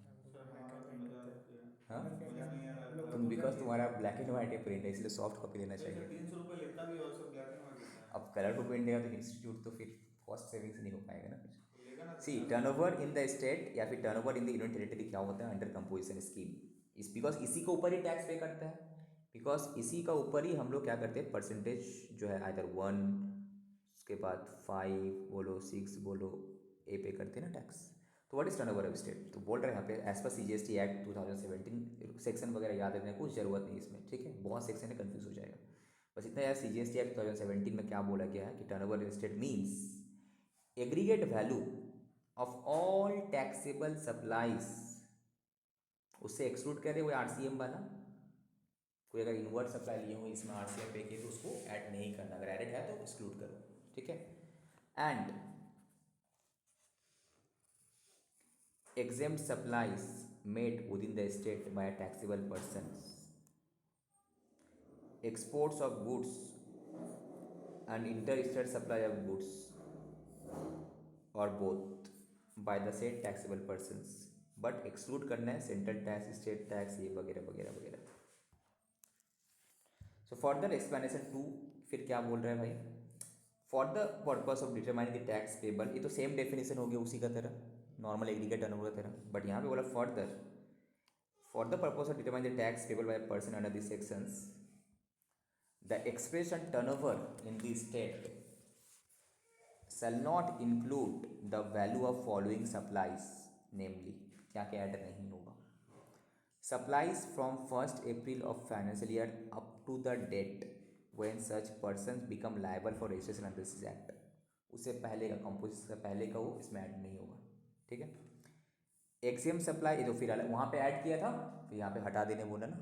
हाँ, मजा नहीं आ रहा तुम बिकॉज तुम्हारा ब्लैक एंड व्हाइट है प्रिंट है, इसलिए सॉफ्ट कॉपी लेना चाहिए। 300 रुपये लेता भी और सब ब्लैक एंड व्हाइट देता है। अब कलरफुल प्रिंट देगा तो इंस्टीट्यूट तो फिर कॉस्ट सेविंग से नहीं हो पाएगा ना कुछ। तो लेगा ना सी टर्नओवर इन द स्टेट या फिर turnover in the union territory क्या होता है अंडर कंपोजिशन स्कीम, इस बिकॉज इसी के ऊपर ही टैक्स पे करता है, बिकॉज इसी का ऊपर ही हम लोग क्या करते हैं परसेंटेज जो है आइदर 1, उसके बाद 5 बोलो 6 बोलो ए पे करते हैं ना टैक्स। तो what is turnover of state, तो बोल रहे हैं यहाँ पे as per CGST act 2017, section वगैरह याद रखने की कुछ जरूरत नहीं इसमें, ठीक है, बहुत सेक्शन है कन्फ्यूज हो जाएगा, बस इतना यार CGST एक्ट 2017 में क्या बोला गया है कि turnover of state means aggregate value of all taxable supplies, उससे एक्सक्लूड करे वो RCM वाला, कोई अगर इनवर्ट सप्लाई लिए हो इसमें RCM पे किए तो उसको ऐड नहीं करना, अगर एडेड है तो एक्सक्लूड करो, ठीक है। And exempt supplies made within the state by a taxable person, exports of goods and interstate supply of goods or both by the said taxable persons, but exclude करना है सेंट्रल टैक्स स्टेट टैक्स ये वगैरह वगैरह वगैरह। So further explanation 2 फिर क्या बोल रहा है भाई, for the purpose of determining the tax payable, ये तो सेम डेफिनेशन हो गया उसी का तरह, नॉर्मल एग्रीगेट टर्नओवर की तरह, बट यहाँ पे बोला further for the purpose of determine the tax payable by person under this sections, the expression turnover in the state shall not include the value of following supplies, namely क्या क्या add नहीं होगा, supplies from 1st April of financial year up to the date when such persons become liable for registration under this act, उससे पहले का composition से पहले का वो इसमें ऐड नहीं होगा, ठीक है। एक्सियम सप्लाई ये तो फिर वहाँ पे ऐड किया था, फिर यहाँ पे हटा देने बोला ना,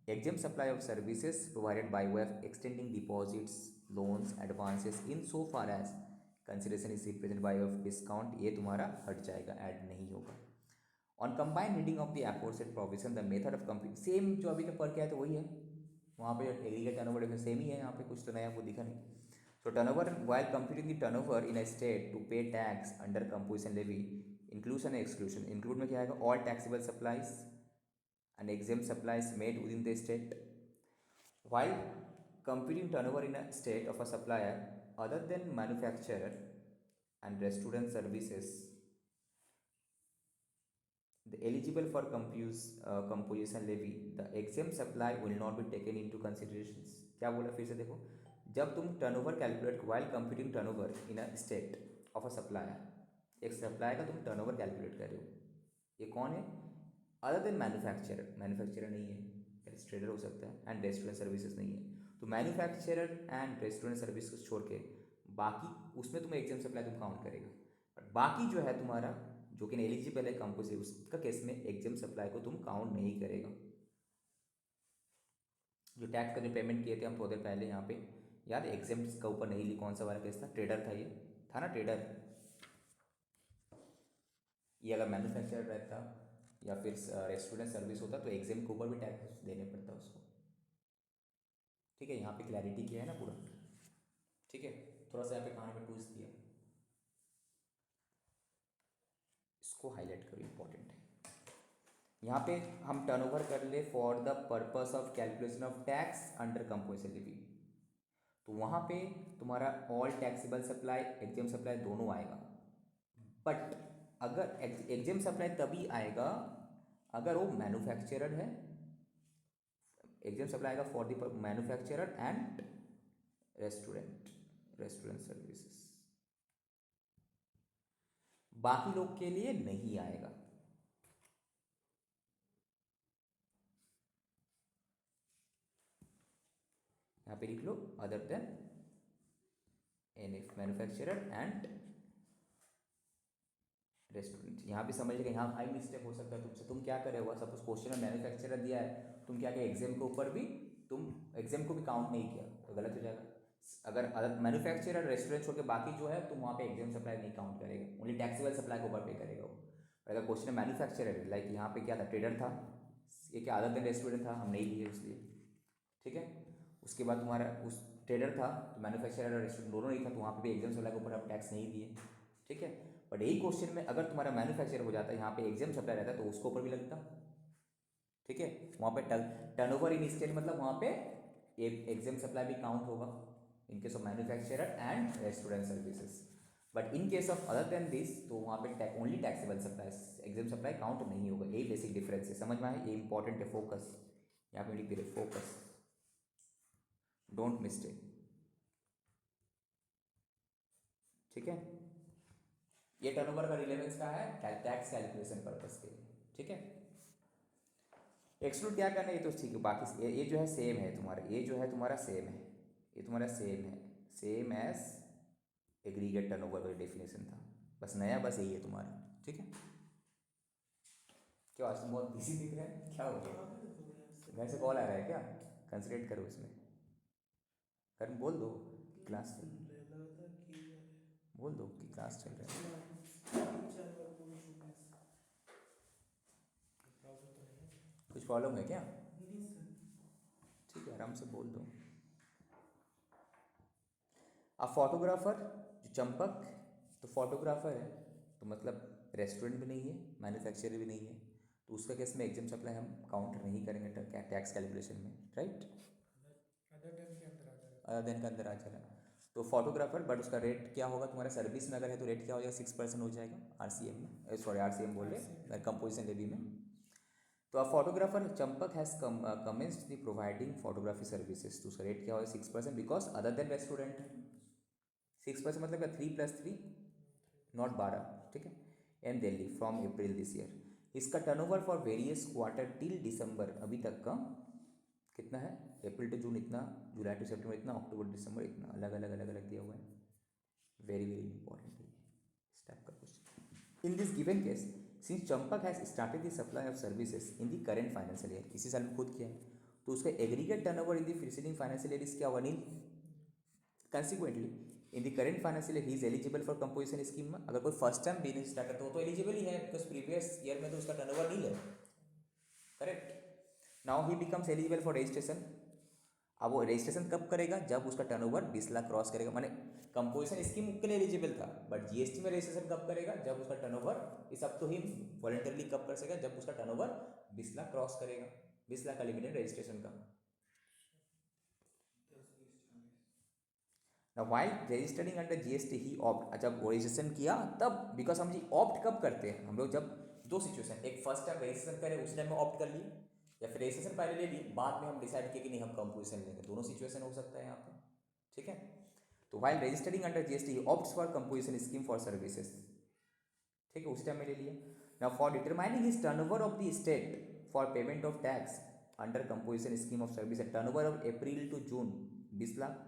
exempt supply of services provided by way of extending deposits loans advances in so far as consideration is represent by of discount, ये तुम्हारा हट जाएगा, ऐड नहीं होगा। On combined reading of the aforesaid provision the method of compute same जो अभी तक पढ़ के आया तो वही है, वहाँ पे एग्रीगेट टर्नओवर सेम ही है, यहाँ पे कुछ तो नया वो दिखा नहीं। So turnover, while computing the turnover in a state to pay tax under composition levy, inclusion and exclusion, include में क्या आएगा, all taxable supplies and exempt supplies made within the state, while computing turnover in a state of a supplier other than manufacturer and restaurant services the eligible for composition levy the exempt supply will not be taken into consideration. क्या बोला फिर से देखो, जब तुम turnover calculate while computing turnover in a state of a supplier, एक supplier का तुम टर्नओवर कैलकुलेट कर रहे हो, ये कौन है? अदर देन मैन्युफैक्चरर, मैन्युफैक्चरर नहीं है, ट्रेडर हो सकता है, एंड रेस्टोरेंट सर्विसेज नहीं है। तो मैन्युफैक्चरर एंड रेस्टोरेंट सर्विस को छोड़ के बाकी उसमें तुम्हें एग्जाम सप्लाई तुम काउंट करेगा, और बाकी जो है तुम्हारा जो कि एलिजिबल है कंपोजिट, उसका केस में एग्जाम सप्लाई को तुम काउंट नहीं करेगा। जो टैक्स का जो पेमेंट किए थे हम थोड़ी देर पहले यहाँ पे, याद एग्जाम का ऊपर नहीं ली, कौन सा वाला केस था? ट्रेडर था, ये था ना ट्रेडर। ये अगर मैन्युफैक्चरर रहता या फिर रेस्टोरेंट सर्विस होता तो एग्जाम के ऊपर भी टैक्स देने पड़ता उसको। ठीक है, यहाँ पे क्लैरिटी किया है ना पूरा। ठीक है, थोड़ा सा यहाँ पे कहानी में टूल्स दिया, इसको हाईलाइट करो, इंपॉर्टेंट है। यहाँ पे हम टर्नओवर कर ले for the purpose of calculation of tax under composition levy, तो वहाँ पे तुम्हारा all taxable supply, exempt supply दोनों आएगा। बट अगर एग्जाम सप्लाई तभी आएगा अगर वो मैन्युफैक्चरर है, एग्जाम सप्लाई आएगा for the manufacturer and restaurant services, बाकी लोग के लिए नहीं आएगा। यहाँ पे लिख लो other than an manufacturer and restaurant. यहाँ पे समझ लेगा, यहाँ हाई मिस्टेक हो सकता है तुमसे। तुम क्या करे हुआ, सपोज क्वेश्चन में मैन्युफैक्चरर दिया है, तुम क्या किया एग्जाम के ऊपर भी, तुम एग्जाम को भी काउंट नहीं किया तो गलत हो जाएगा। अगर मैन्युफैक्चरर रेस्टोरेंट छोड़ के बाकी जो है तुम वहाँ पे एग्जाम सप्लाई नहीं काउंट करेगा, ओनली टैक्सेबल सप्लाई के ऊपर पे करेगा वो। और अगर क्वेश्चन में मैन्युफैक्चरर है, लाइक यहाँ पे क्या था, ट्रेडर था, ये क्या अदर देन रेस्टोरेंट था, हम नहीं लिए इसलिए। ठीक है, उसके बाद तुम्हारा उस ट्रेडर था तो मैन्युफैक्चरर और रेस्टोरेंट दोनों नहीं था, तो वहाँ पे भी एग्जाम सप्लाई के ऊपर आप टैक्स नहीं दिए। ठीक है, बट यही क्वेश्चन में अगर तुम्हारा मैन्युफैक्चरर हो जाता है, यहाँ पे एग्जाम सप्लाई रहता है तो उसके ऊपर भी लगता। ठीक है, वहाँ पे टर्नओवर इन स्टेट मतलब वहाँ पे एग्जाम सप्लाई भी काउंट होगा इन case of manufacturer and restaurant services. But in case of other than this तो वहाँ पे only taxable supply, exempt supply count नहीं होगा। यही बेसिक डिफरेंस है, समझ में आए? ये इंपॉर्टेंट है, फोकस यहाँ पे लिख दे रहे, फोकस, डोंट मिस्टेक। ठीक है, ये टर्नओवर का रिलेवेंस का है टैक्स कैलकुलेशन पर्पस के लिए। ठीक है, एक्सक्लूड क्या करना है ये तो ठीक है, बाकी ये जो है सेम है तुम्हारा, ये जो है तुम्हारा सेम है, ये तुम्हारा सेम है, सेम एज एग्रीगेट टर्नओवर का डेफिनेशन था, बस नया बस यही है तुम्हारा। ठीक है, क्यों आज तुम बहुत बिजी दिख रहे हैं, क्या हो गया? घर से कॉल आ रहा है क्या? कंसंट्रेट करो उसमें, घर में बोल दो क्लास चल, बोल दो कि क्लास चल रहा है। कुछ प्रॉब्लम है क्या? ठीक है, आराम से बोल दो। अब फोटोग्राफर जो चंपक, तो फोटोग्राफर है तो मतलब रेस्टोरेंट भी नहीं है, मैन्युफैक्चरर भी नहीं है, तो उसका केस में एग्जाम सप्लाई हम काउंट नहीं करेंगे टैक्स कैलकुलेशन में, राइट? अदर देन का अंदर आ जा रहा है तो फोटोग्राफर, बट उसका रेट क्या होगा तुम्हारा सर्विस में अगर है तो रेट क्या हो जाएगा, 6% हो जाएगा आरसीएम में, सॉरी आरसीएम बोल रहे कंपोजिशन लेवी में। तो अब photographer Champak has commenced the providing photography services, तो उसका रेट क्या होगा 6%, बिकॉज अदर देन रेस्टोरेंट है। 6% मतलब क्या, 3+3 नॉट 12। ठीक है, and Delhi from April this year, इसका turnover for various quarter till December अभी तक का कितना है, अप्रैल टू जून इतना, जुलाई टू सितंबर इतना, अक्टूबर दिसंबर इतना, अलग अलग दिया हुआ है। वेरी वेरी इंपॉर्टेंट है इस टाइप का question. In this given case since Champak has started the supply of services in the current financial year, इसी साल में खुद किया है, तो उसका aggregate turnover in the preceding financial year is क्या हुआ, nil. Consequently in the current financial year he is eligible for composition scheme में। अगर कोई फर्स्ट टाइम बिजनेस स्टार्ट करता हो तो एलिजिबल ही है, बिकॉज प्रीवियस ईयर में तो उसका टर्नओवर नील है, correct. Now he becomes eligible for registration. अब वो रजिस्ट्रेशन कब करेगा, जब उसका टर्नओवर 20 लाख क्रॉस करेगा, माने कंपोजिशन स्कीम के लिए एलिजिबल था, बट जीएसटी में रजिस्ट्रेशन कब करेगा, जब उसका टर्नओवर, इस अप टू हिम वॉलंटरली कब कर सकेगा, जब उसका टर्नओवर 20 लाख क्रॉस करेगा, 20 लाख का लिमिट है रजिस्ट्रेशन का। Now while registering under GST ही ऑप्ट, जब रजिस्ट्रेशन किया तब, बिकॉज हम जी ऑप्ट कब करते हैं हम लोग, जब दो सिचुएशन, एक फर्स्ट टाइम रजिस्ट्रेशन करें उस टाइम में ऑप्ट कर लिए, या फिर रजिस्ट्रेशन पहले ले लिए बाद में हम डिसाइड किए कि नहीं हम कंपोजिशन लेंगे, दोनों सिचुएशन हो सकता है यहाँ पे, ठीक है। तो while registering under GST opts for composition scheme for services, ठीक है, उस टाइम में ले लिया। Now for determining his turnover of the state for payment of tax under composition scheme of service, turnover of April to June 20 lakh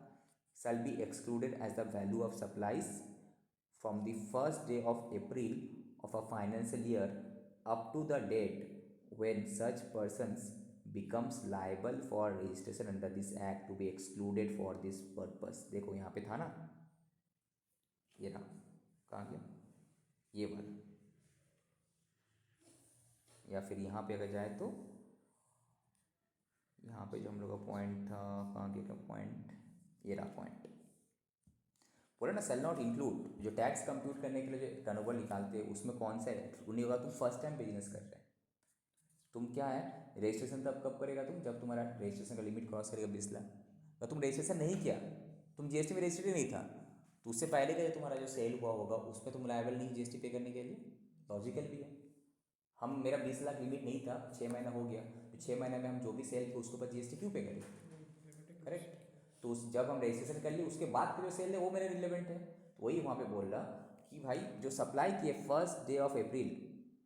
shall be excluded as the value of supplies from the first day of April of a financial year up to the date when such persons becomes liable for registration under this act to be excluded for this purpose। देखो यहाँ पे था ना, ये रहा, कहाँ गया ये वाला, या फिर यहाँ पे अगर जाए तो यहाँ पे जो हम लोग का पॉइंट था, कहाँ गया पॉइंट, ये रहा पॉइंट, बोला ना सेल नॉट इंक्लूड, जो टैक्स कंप्यूट करने के लिए जो टर्नओवर निकालते हैं उसमें कौन सा एक्सक्लूड नहीं होगा। तुम फर्स्ट टाइम बिजनेस कर रहे हैं, तुम क्या है रजिस्ट्रेशन तब कब करेगा तुम, जब तुम्हारा रजिस्ट्रेशन का लिमिट क्रॉस करेगा 20 लाख। अगर तुम रजिस्ट्रेशन नहीं किया, तुम जीएसटी में रजिस्टर्ड नहीं था, तो उससे पहले का जो तुम्हारा जो सेल हुआ होगा उसमें तुम लायबल नहीं जीएसटी पे करने के लिए, लॉजिकल भी है। हम मेरा 20 लाख लिमिट नहीं था, 6 महीना हो गया, तो 6 महीने में हम जो भी सेल किए उसके ऊपर जीएसटी क्यों पे करें, करेक्ट। तो जब हम रजिस्ट्रेशन कर लिए उसके बाद के जो सेल है वो मेरे रिलेवेंट है। तो वही वहाँ पे बोल रहा कि भाई जो सप्लाई किए first day of April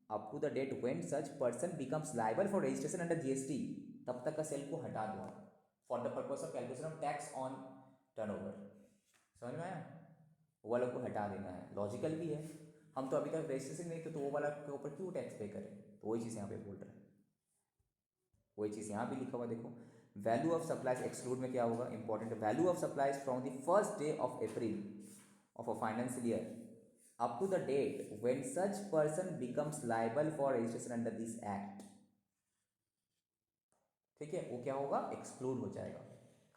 up to the date when such person becomes liable for registration under GST, तब तक का सेल को हटा दो for the purpose of calculation of tax on turnover. समझ में आया, वो वाला को हटा देना है, लॉजिकल भी है। हम तो अभी तक रजिस्ट्रेशन नहीं थे तो वो वाला के ऊपर क्यों टैक्स पे करें, तो वही चीज़ यहाँ पे बोल रहा है, वही चीज़ यहाँ भी लिखा हुआ देखो। वैल्यू ऑफ सप्लाईज एक्सक्लूड में क्या होगा important, value of supplies from the first day of April of a financial year up to the date when such person becomes liable for registration under this act, ठीक है, वो क्या होगा exclude हो जाएगा,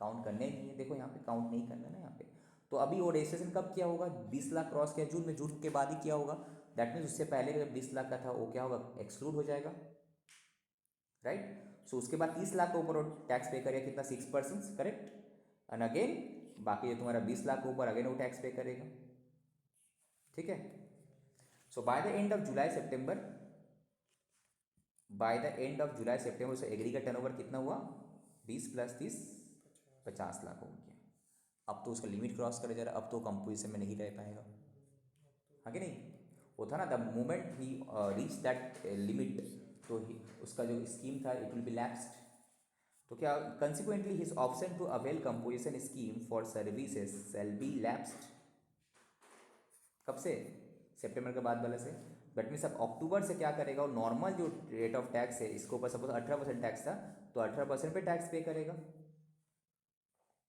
काउंट करने नहीं है। देखो यहाँ पे काउंट नहीं करना ना यहाँ पे। तो अभी वो रजिस्ट्रेशन कब किया होगा, 20 लाख क्रॉस किया जून में, जून के बाद ही किया होगा, दैट मीन्स उससे पहले जब 20 लाख का था वो क्या होगा एक्सक्लूड हो जाएगा, राइट। सो उसके बाद 30 लाख के ऊपर टैक्स पे करेगा कितना 6%, करेक्ट। एंड अगेन बाकी जो तुम्हारा 20 लाख के ऊपर अगेन वो टैक्स पे करेगा, ठीक है। So by the end of July September, by the end of July September से एग्री का टर्नओवर कितना हुआ 20 + 30 50 लाख हो गया। अब तो उसका लिमिट क्रॉस करे जा रहा है, अब तो कंपोजिशन में नहीं रह पाएगा, हाँ कि नहीं। वो था ना the moment he reach that limit, तो उसका जो स्कीम था इट विल बी लैप्स्ड। तो क्या consequently his option to avail composition scheme for services shall be lapsed, कब से, सितंबर के बाद वाले से। दैट मीन्स अब अक्टूबर से क्या करेगा, और नॉर्मल जो रेट ऑफ टैक्स है इसके ऊपर सपोज 18% टैक्स था, तो 18% पे टैक्स पे करेगा,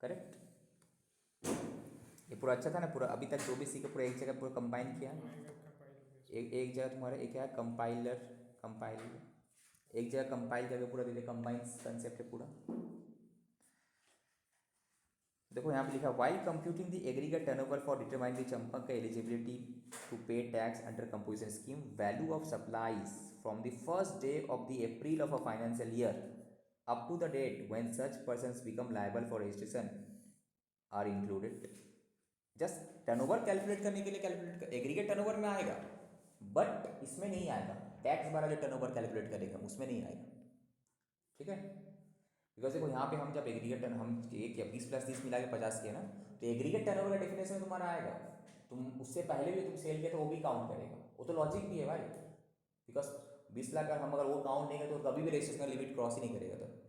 करेक्ट। ये पूरा अच्छा था ना, पूरा अभी तक जो भी सीखा पूरा एक जगह पूरा कंबाइन किया, एक जगह तुम्हारा एक है कंपाइलर एक जगह कंपाइल करके पूरा दे दे, कंबाइन कंसेप्ट है पूरा। देखो यहाँ पे लिखा while computing the aggregate turnover for determining the चंपक का eligibility to pay tax under composition scheme, value of supplies from the first day of the April of a financial year up to the date when such persons become liable for registration are included. Just turnover calculate करने के लिए calculate aggregate turnover में आएगा, but इसमें नहीं आएगा, tax वाला जो टर्नओवर कैलकुलेट करेगा उसमें नहीं आएगा, ठीक है। बिकॉज देखो यहाँ पे हम जब एग्रीगेट टर्न हम एक या 20 + 30 मिला के 50 किया ना, तो एग्रीगेट टर्नओवर का डेफिनेशन तुम्हारा आएगा, तुम उससे पहले भी तुम सेल किया तो वो भी काउंट करेगा, वो तो लॉजिक भी है भाई। बिकॉज 20 लाख का हम अगर वो काउंट नहीं करें तो कभी भी रजिस्ट्रेशन का लिमिट क्रॉस ही नहीं करेगा तब।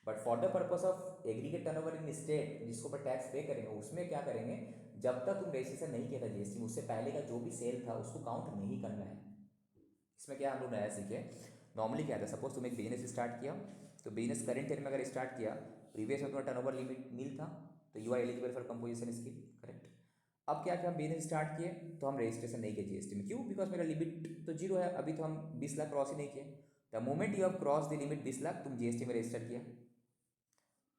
But for the purpose of aggregate turnover in state जिसके ऊपर टैक्स पे करेंगे, उसमें क्या करेंगे, जब तक तुम रजिस्ट्रेशन नहीं किया था जीएसटी में उससे पहले का जो भी सेल था उसको काउंट नहीं करना है। इसमें क्या हम लोग नया सीखे, नॉर्मली क्या था, सपोज तुम एक बिजनेस स्टार्ट किया, तो बिजनेस करेंट ईयर में अगर स्टार्ट किया, प्रीवियस में तुम्हारा टर्नओवर लिमिट नील था, तो you are eligible for composition scheme, correct. अब क्या किया, हम बिजनेस स्टार्ट किए तो हम रजिस्ट्रेशन नहीं किए जीएसटी में, क्यों, बिकॉज मेरा लिमिट तो जीरो है, अभी तो हम 20 लाख क्रॉस ही नहीं किए। The moment you have cross the limit 20 lakh तुम जीएसटी में रजिस्टर किया।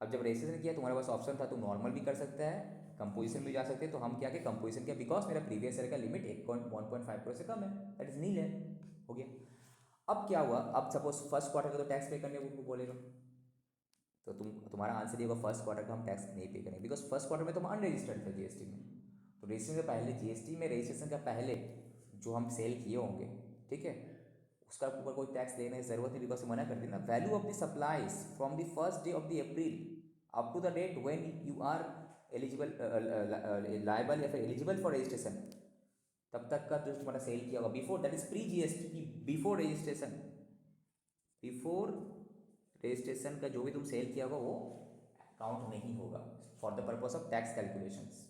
अब जब रजिस्ट्रेशन किया तुम्हारे पास ऑप्शन था, तुम नॉर्मल भी कर सकता है, कंपोजिशन भी जा सकते हैं, तो हम क्या किया कंपोजिशन किया, बिकॉज मेरा प्रीवियस ईयर का लिमिट 1.5 करोड़ से कम है, दैट इज नील है, हो गया। अब क्या हुआ, अब सपोज फर्स्ट क्वार्टर का तो टैक्स पे करने को बोलेगा, तो तुम्हारा आंसर ये होगा फर्स्ट क्वार्टर का हम टैक्स नहीं पे करेंगे, बिकॉज फर्स्ट क्वार्टर में तो हम अनरजिस्टर्ड थे जीएसटी में। तो रजिस्ट्रेशन से पहले जीएसटी में रजिस्ट्रेशन का पहले जो हम सेल किए होंगे, ठीक है, उसका ऊपर कोई टैक्स देने की जरूरत नहीं, बिकॉज मना कर दी ना। Value of the supplies from the first day of the April up to the date when you are eligible liable या फिर एलिजिबल फॉर रजिस्ट्रेशन, तब तक का जो तुम्हारा सेल किया होगा before, that is pre GST की बिफोर रजिस्ट्रेशन, बिफोर रजिस्ट्रेशन का जो भी तुम सेल किया होगा वो काउंट नहीं होगा for the purpose of tax calculations.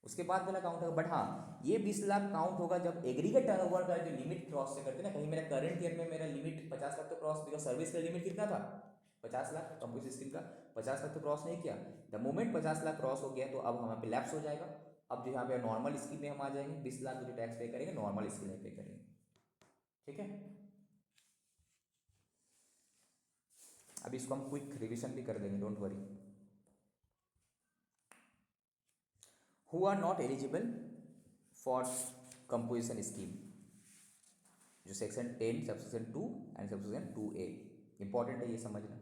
उसके बाद वाला काउंट होगा, बट हाँ ये 20 लाख काउंट होगा जब एग्रीगेट टर्नओवर का जो लिमिट क्रॉस से करते हैं ना, कहीं मेरा करंट ईयर में मेरा लिमिट 50 लाख तो क्रॉस, बिकॉज सर्विस का लिमिट कितना था 50 लाख, कंपोजिट स्कीम का 50 लाख तो क्रॉस नहीं किया। द मोमेंट 50 लाख क्रॉस हो गया तो अब हमारे पे लैप्स हो जाएगा। अब जो यहाँ पे नॉर्मल स्कीम में हम आ जाएंगे, 20 लाख जो टैक्स पे करेंगे नॉर्मल स्कीम में पे करेंगे, ठीक है। अब इसको हम क्विक रिविजन भी कर देंगे, don't worry. Who are not eligible for composition scheme, जो section 10 subsection 2 and subsection 2A important है ये समझना,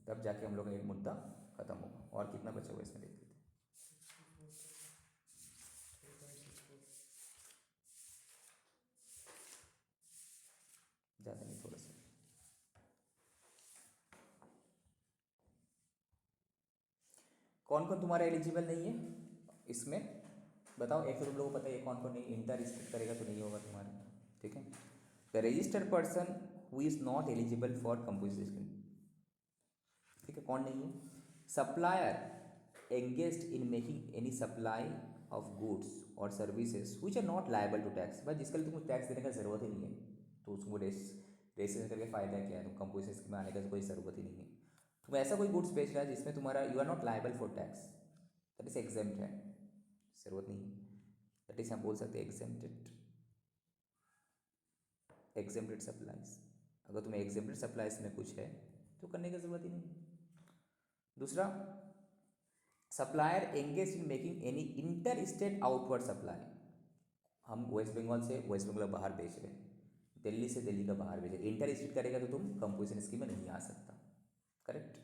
तब जाके हम लोग का ये मुद्दा खत्म होगा। और कितना बचा हुआ इसमें देख लेते हैं। ज़्यादा नहीं, थोड़ा सा। कौन कौन तुम्हारा एलिजिबल नहीं है इसमें बताओ, एक तो तुम लोगों को पता है कौन कौन नहीं, इंटर स्टेट करेगा तो नहीं होगा तुम्हारा, ठीक है। The registered person who is not eligible for composition, ठीक है, कौन नहीं है। Supplier engaged in making any supply of goods और services which are not liable to tax, भाई जिसके लिए तुमको टैक्स देने का जरूरत ही नहीं है, तो उसको रजिस्ट्रेशन करके फ़ायदा क्या है, तुम कंपोजिशन स्कीम में आने का कोई ज़रूरत ही नहीं है। तुम ऐसा कोई गुड्स बेच रहा है जिसमें तुम्हारा you are not liable for tax, that is exempt है, ज़रूरत नहीं है, दैट इज हम बोल सकते हैं एग्जेम्प्टेड, एग्जेम्प्टेड सप्लाईज। अगर तुम्हें एग्जेम्प्टेड सप्लाईज में कुछ है तो करने की ज़रूरत ही नहीं है। दूसरा, supplier engage in making any inter state outward supply, हम वेस्ट बंगाल से वेस्ट बंगाल बाहर बेच रहे हैं, दिल्ली से दिल्ली का बाहर बेच रहे, इंटर स्टेट करेगा तो तुम कंपोजिशन स्कीम में नहीं आ सकता, करेक्ट।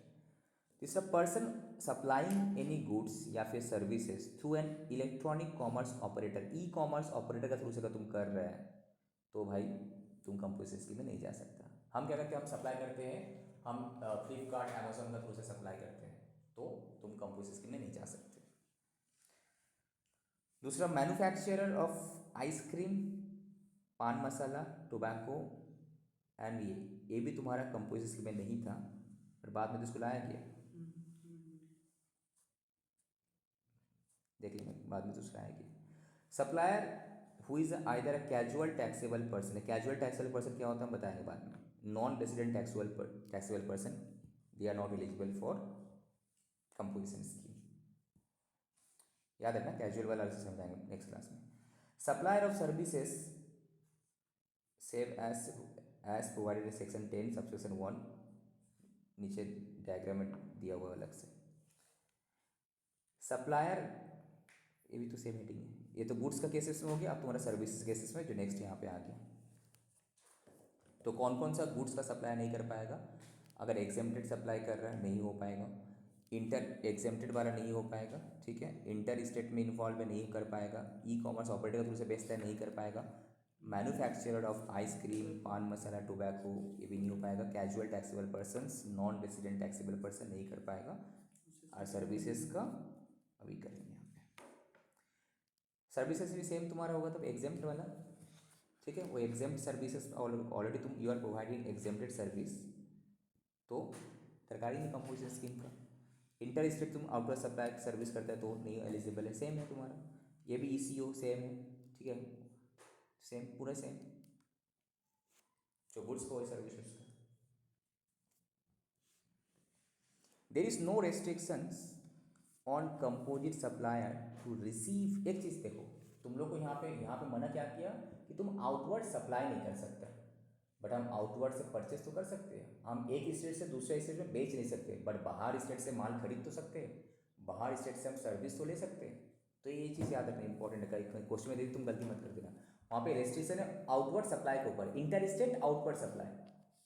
तीसरा, पर्सन सप्लाइंग एनी गुड्स या फिर services through an electronic commerce operator, e commerce operator का थ्रू से अगर तुम कर रहे हैं तो भाई तुम कंपोजिशन स्कीम में नहीं जा सकता। हम क्या करते हैं, हम सप्लाई करते हैं, हम फ्लिपकार्ट अमेजोन का थ्रू से सप्लाई करते हैं, तो तुम कंपोजिशन स्कीम में नहीं जा सकते। दूसरा, manufacturer of ice cream, paan masala, tobacco and ये भी तुम्हारा कंपोजिशन स्कीम में नहीं था, पर बाद में तो इसको लाया गया, देख लेंगे बाद में तो उसका आएगी। Supplier who is either a casual taxable person, casual taxable person क्या होता है हम बताएंगे बाद में। Non resident taxable person, they are not eligible for composition scheme, याद रखना, कैजुअल वाला से समझाएंगे नेक्स्ट क्लास में। Supplier of services save as provided in section 10 subsection 1, नीचे डायग्राम में दिया हुआ अलग से। सप्लायर, ये भी तो सेम हेडिंग है, ये तो गुड्स का केसेस में हो गया, अब तुम्हारा सर्विसेज केसेस में जो नेक्स्ट यहाँ पे आ गया। तो कौन कौन सा गुड्स का सप्लाई नहीं कर पाएगा, अगर एग्जेम्प्टेड सप्लाई कर रहा है नहीं हो पाएगा, इंटर एग्जेम्प्टेड वाला नहीं हो पाएगा, ठीक है, इंटर स्टेट में इन्वॉल्व में नहीं कर पाएगा, ई कॉमर्स ऑपरेटर के थ्रू से बेचता है नहीं कर पाएगा, manufacturer of ice cream, paan masala, tobacco ये भी नहीं हो पाएगा, casual taxable persons, non resident taxable person नहीं कर पाएगा, और सर्विसेज का अभी करेंगे यहाँ पे। सर्विसेज भी सेम तुम्हारा होगा तब एग्जेम्प्ट वाला, ठीक है, वो एग्जेम्प्ट सर्विसेज ऑलरेडी तुम you are providing exempted service, तो सरकारी में कंपोजिशन स्कीम का। इंटर स्टेट तुम आउटर सप्लाई सर्विस करता है तो नहीं एलिजिबल है, सेम है तुम्हारा, ये भी ECO सेम है, ठीक है, सेम पूरा सेम, जो गुड्स को सर्विसेज का। There is no restrictions on composite supplier to receive, एक चीज़ देखो तुम लोग को यहाँ पे मना क्या किया कि तुम आउटवर्ड सप्लाई नहीं कर सकते, बट हम आउटवर्ड से परचेस तो कर सकते हैं, हम एक स्टेट से दूसरे स्टेट में बेच नहीं सकते, बट बाहर स्टेट से माल खरीद तो सकते हैं, बाहर स्टेट से हम सर्विस तो ले सकते हैं। तो ये चीज़ याद रखना इंपॉर्टेंट है, कहीं क्वेश्चन में दे तुम गलती मत कर देना, वहाँ पे रेस्ट्रिक्शन है आउटवर्ड सप्लाई के ऊपर, inter state outward supply,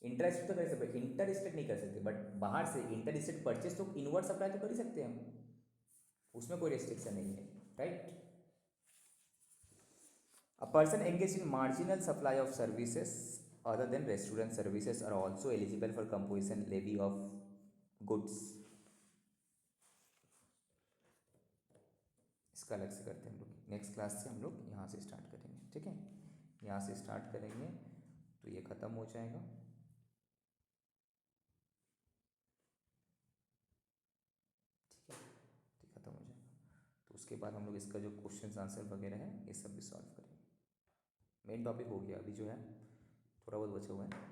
inter state तो कर सकते, इंटर स्टेट नहीं कर सकते, बट बाहर से इंटर स्टेट परचेस तो इनवर्ड सप्लाई तो कर ही सकते हैं हम, उसमें कोई रेस्ट्रिक्शन नहीं है, right. A person engage in marginal supply of services other than restaurant services are also eligible for composition levy of goods. इसका अलग से करते हैं हम लोग, नेक्स्ट क्लास से हम लोग यहाँ से स्टार्ट करेंगे, ठीक है, यहाँ से स्टार्ट करेंगे तो ये ख़त्म हो जाएगा, ठीक है, तो ख़त्म हो जाएगा। तो उसके बाद हम लोग इसका जो क्वेश्चन आंसर वगैरह है ये सब भी सॉल्व करेंगे। मेन टॉपिक हो गया, अभी जो है थोड़ा बहुत बचा हुआ है।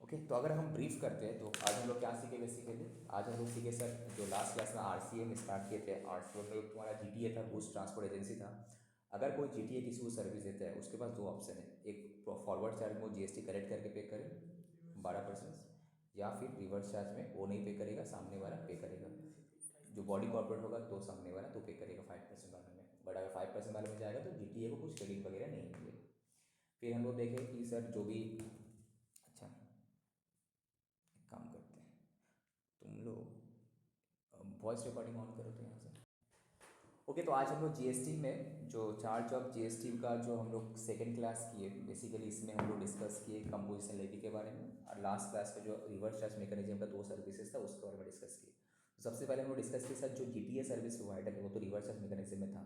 ओके, तो अगर हम ब्रीफ करते हैं तो आज हम लोग क्या सीखे बेसिकली, आज हम लोग सीखे सर जो लास्ट क्लास में RCM स्टार्ट किए थे, RCM में तुम्हारा GTA था, गुड्स ट्रांसपोर्ट एजेंसी था। अगर कोई GTA किसी को सर्विस देता है उसके पास दो ऑप्शन है, एक फॉरवर्ड चार्ज में वो GST कलेक्ट करके पे करे 12%, या फिर रिवर्स चार्ज में वो नहीं पे करेगा, सामने वाला पे करेगा। जो बॉडी कॉर्पोरेट होगा तो सामने वाला तो पे करेगा 5% वाले में, बट अगर 5% वाले में जाएगा तो GTA को कुछ क्रेडिट वगैरह नहीं मिलेगा। फिर हम लोग देखें कि सर जो भी, अच्छा एक काम करते हैं, तुम लोग वॉइस रिकॉर्डिंग ऑन करो तो यहाँ से। ओके, तो आज हम लोग GST में जो चार्ज ऑफ GST का जो हम लोग सेकेंड क्लास किए, बेसिकली इसमें हम लोग डिस्कस किए कंपोजिशन लेवी के बारे में, और लास्ट क्लास का जो रिवर्स चार्ज मैकेनिज्म का दो सर्विसेज था उसके बारे में डिस्कस किए। तो सबसे पहले हम लोग डिस्कस किए सर जो GTA सर्विस प्रोवाइडर है वो तो रिवर्स चार्ज मैकेनिज्म में था,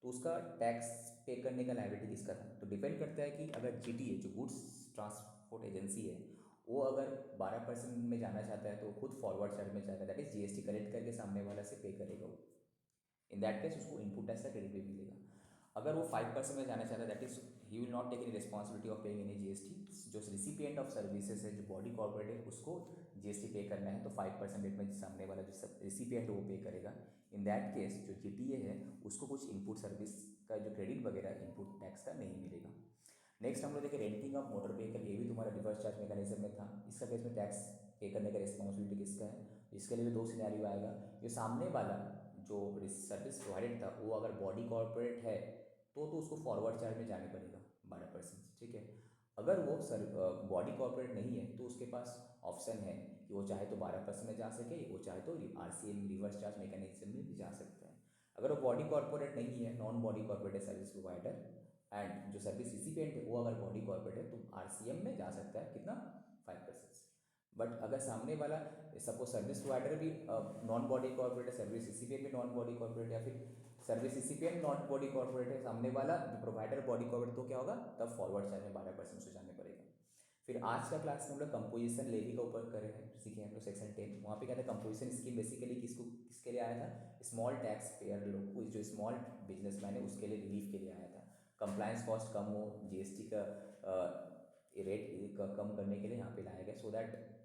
तो उसका टैक्स पे करने का लायबिलिटी किसका था, तो डिपेंड करता है कि अगर GTA जो गुड्स ट्रांसपोर्ट एजेंसी है वो अगर 12% में जाना चाहता है तो खुद फॉरवर्ड चार्ज में जाएगा, दैट इज GST कलेक्ट करके सामने वाला से पे करेगा वो। इन दैट केस उसको इनपुट टैक्स का क्रेडिट भी मिलेगा। अगर वो 5% में जाना चाहता है that is he will not take any responsibility of paying any GST। जो रिसिपिएंट ऑफ सर्विसेज है जो बॉडी कॉर्पोरेट है उसको GST पे करना है, तो 5% रेट में सामने वाला जो रिसिपिएंट है वो पे करेगा। इन दैट केस जो GTA है उसको कुछ इनपुट सर्विस का जो क्रेडिट वगैरह इनपुट टैक्स का नहीं मिलेगा। नेक्स्ट हम लोग देखें रेंटिंग ऑफ मोटर व्हीकल, ये भी तुम्हारा रिवर्स चार्ज मैकेनिज्म में था। इसका केस में टैक्स पे करने का रिस्पॉन्सिबिलिटी किसका है, इसके लिए भी दो सिनेरियो आएगा। जो सामने वाला जो सर्विस प्रोवाइडेड था वो अगर बॉडी कॉर्पोरेट है तो उसको फॉरवर्ड चार्ज में जाने पड़ेगा 12%, ठीक है। अगर वो बॉडी कॉर्पोरेट नहीं है तो उसके पास ऑप्शन है कि वो चाहे तो 12% में जा सके, वो चाहे तो RCM रिवर्स चार्ज मैकेनिज्म में भी जा सकता है। अगर वो बॉडी कॉर्पोरेट नहीं है, non body corporate service provider, and जो सर्विस रिसिपिएंट है वो अगर बॉडी कॉर्पोरेट है तो RCM में जा सकता है, कितना 5%। बट अगर सामने वाला सपोज सर्विस प्रोवाइडर भी नॉन बॉडी कॉर्पोरेट है, सर्विस रिसिपिएंट भी नॉन बॉडी कॉर्पोरेट, या फिर service recipient non body corporate है, सामने वाला जो प्रोवाइडर बॉडी कॉर्पोरेट, तो क्या होगा तब फॉरवर्ड चार्ज में 12% से जाने पड़ेगा। फिर आज का क्लास में हम लोग कंपोजिशन लेवी का ऊपर करे हैं, सीखे हम लोग सेक्शन 10। वहाँ पे क्या था, कंपोजिशन स्कीम बेसिकली किसके लिए आया था, स्मॉल टैक्स पेयर लोग को, जो स्मॉल बिजनेसमैन है उसके लिए रिलीफ के लिए आया था। कंप्लायंस कॉस्ट कम हो, GST का रेट कम करने के लिए यहाँ पे लाया गया, सो दैट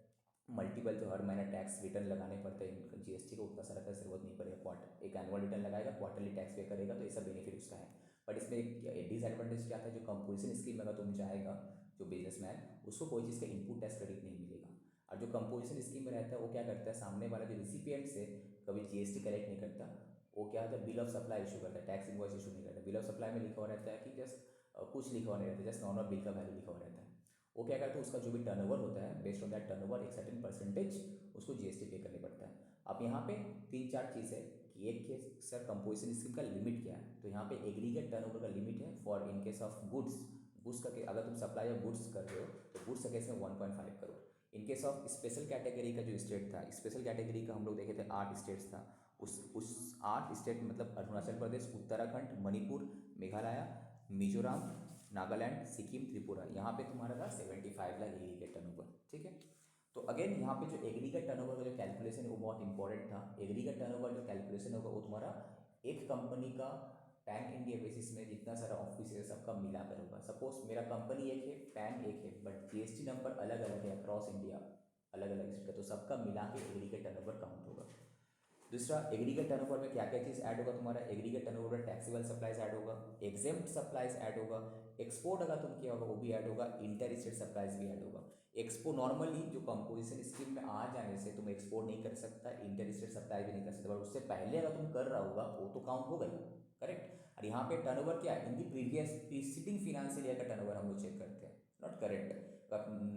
मल्टीपल जो हर महीना टैक्स रिटर्न लगाने पड़ते हैं GST को उतना सारा का जरूरत नहीं पड़ेगा, क्वार्टर एक एनुअल रिटर्न लगाएगा, क्वार्टरली टैक्स पे करेगा, तो ये सब बेनिफिट उसका है। बट इसमें एक डिसएडवांटेज क्या था, जो कंपोजिशन स्कीम में अगर तुम जाएगा जो बिजनेसमैन, उसको कोई चीज़ का इनपुट टैक्स क्रेडिट नहीं मिलेगा। और जो कंपोजिशन स्कीम में रहता है वो क्या करता है, सामने वाला जो रिसिपिएंट से कभी GST कलेक्ट नहीं करता, वो क्या होता है बिल ऑफ सप्लाई इशू करता है, टैक्स इनवॉइस इशू नहीं करता। बिल ऑफ सप्लाई में लिखा हुआ रहता है कि जस्ट कुछ लिखा हुआ नहीं रहता, जस्ट नॉर्मल बिल का वैल्यू लिखा हुआ रहता है। वो क्या करता है, उसका जो भी टर्नओवर होता है बेस्ड ऑन दैट टर्नओवर एक सर्टेन परसेंटेज उसको GST पे करनी पड़ता है। अब यहाँ पे 3-4 चीज़ है कि एक के सर कंपोजिशन स्कीम का लिमिट क्या है, तो यहाँ पे एग्रीगेट टर्नओवर का लिमिट है for in case of goods, goods का अगर तुम सप्लाई ऑफ गुड्स कर रहे हो तो गुड्स का केस में 1.5 करोड़। इन केस ऑफ स्पेशल कैटेगरी का जो स्टेट था, स्पेशल कैटेगरी का हम लोग देखे थे 8 स्टेट्स था, उस 8 स्टेट मतलब अरुणाचल प्रदेश, उत्तराखंड, मणिपुर, मेघालय, मिजोरम, नागालैंड, सिक्किम, त्रिपुरा, यहाँ पे तुम्हारा था 75 लाख एग्रीगेट टर्नओवर, ठीक है। तो अगेन यहाँ पे जो एग्रीगेट टर्नओवर का जो कैलकुलेशन है वो बहुत इंपॉर्टेंट था। एग्रीगेट टर्नओवर जो कैलकुलेशन होगा वो तुम्हारा एक कंपनी का पैन इंडिया बेसिस में जितना सारा ऑफिस है सबका मिलाकर होगा। सपोज मेरा कंपनी एक है, पैन एक है, बट GST नंबर अलग अलग है अक्रॉस इंडिया, अलग अलग स्टेट का, तो सबका मिला के एग्रीगेट टर्नओवर काउंट होगा। दूसरा, एग्रीगेट टर्नओवर में क्या क्या चीज़ ऐड होगा तुम्हारा, एग्रीगेट टर्नओवर में टैक्सेबल सप्लाईज ऐड होगा, एग्जेम्प्ट सप्लाईज ऐड होगा, एक्सपोर्ट अगर तुम किया होगा वो भी ऐड होगा, इंटर स्टेट सप्लाईज भी ऐड होगा। एक्सपोर्ट नॉर्मली जो कंपोजिशन स्कीम में आ जाने से तुम एक्सपोर्ट नहीं कर सकता, इंटर स्टेट सप्लाई भी नहीं कर सकता, बट उससे पहले अगर तुम कर रहा होगा वो तो काउंट हो गई, करेक्ट। और यहाँ पे टर्नओवर क्या है, in the previous preceding financial year का टर्नओवर हम लोग चेक करते हैं, नॉट करेंट।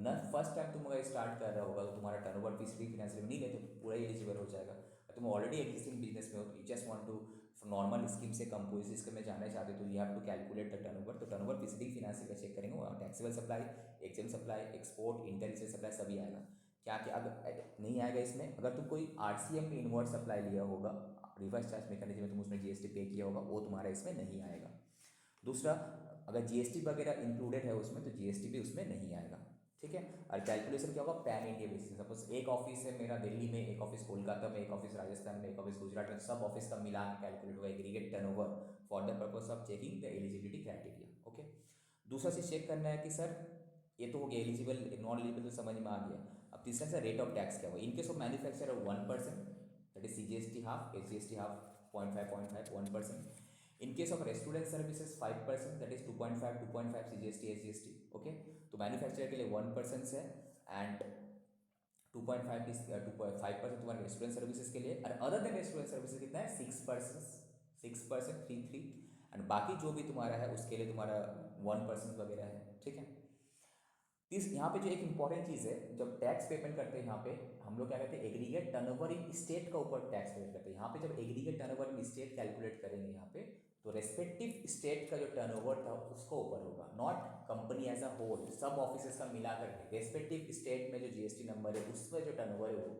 न फर्स्ट टाइम तुम अगर स्टार्ट कर रहा होगा तो तुम्हारा टर्नओवर प्रीसीडिंग फाइनेंशियल में नहीं है तो पूरा एलिजिबल हो जाएगा। तुम ऑलरेडी एग्जिस्टिंग बिजनेस में हो, you just want to normal scheme से कंपोजिट स्कीम में जाना चाहते हो तो you have to calculate the turnover. तो टर्नओवर प्रीसीडिंग फिनेंशियल का चेक करेंगे, वो taxable supply, exempt supply, export, inter supply सभी आएगा। क्या क्या अगर नहीं आएगा इसमें, अगर तुम कोई आरसीएम में इनवर्ट सप्लाई लिया होगा, रिवर्स चार्ज मैकेनिज्म में तुम उसमें जीएसटी पे किया होगा, वो तुम्हारा इसमें नहीं आएगा। दूसरा, अगर जीएसटी वगैरह इंक्लूडेड है उसमें तो जीएसटी भी उसमें नहीं आएगा, ठीक है। और कैलकुलेशन क्या होगा, पैन इंडिया बेसिस। सपोज एक ऑफिस है मेरा दिल्ली में, एक ऑफिस कोलकाता में, एक ऑफिस राजस्थान में, एक ऑफिस गुजरात में, सब ऑफिस का मिला के कैलकुलेट होगा aggregate turnover for the purpose of checking the eligibility criteria, okay. दूसरा चीज चेक करना है कि सर ये तो हो गया एलिजिबल, नॉन एलिजिबल तो समझ में आ गया। अब तीसरा सर रेट ऑफ टैक्स क्या होगा। In case of manufacturer 1%, that is CGST half, SGST half 0.5 1%। In case of restaurant services 5%, that is 2.5 CGST SGST, okay. तो मैन्युफैक्चरर के लिए 1% है एंड 2.5 इज 2.5% तुम्हारे रेस्टोरेंट सर्विसेज के लिए। और अदर देन रेस्टोरेंट सर्विसेज कितना है 6%, 3 एंड बाकी जो भी तुम्हारा है उसके लिए तुम्हारा 1% वगैरह है, ठीक है। इस यहाँ पे जो एक इंपॉर्टेंट चीज़ है, जब टैक्स पेमेंट करते हैं यहाँ पे हम लोग क्या कहते हैं एग्रीगेट टर्नओवर इन स्टेट का ऊपर टैक्स पेमेंट करते हैं। यहाँ पे जब एग्रीगेट टर्नओवर इन स्टेट कैलकुलेट करेंगे यहाँ पे, तो रेस्पेक्टिव स्टेट का जो टर्नओवर था उसको ऊपर होगा, not company as a whole, सब ऑफिसेज का मिला करके रेस्पेक्टिव स्टेट में जो जीएसटी नंबर है उसमें जो टर्नओवर है वो।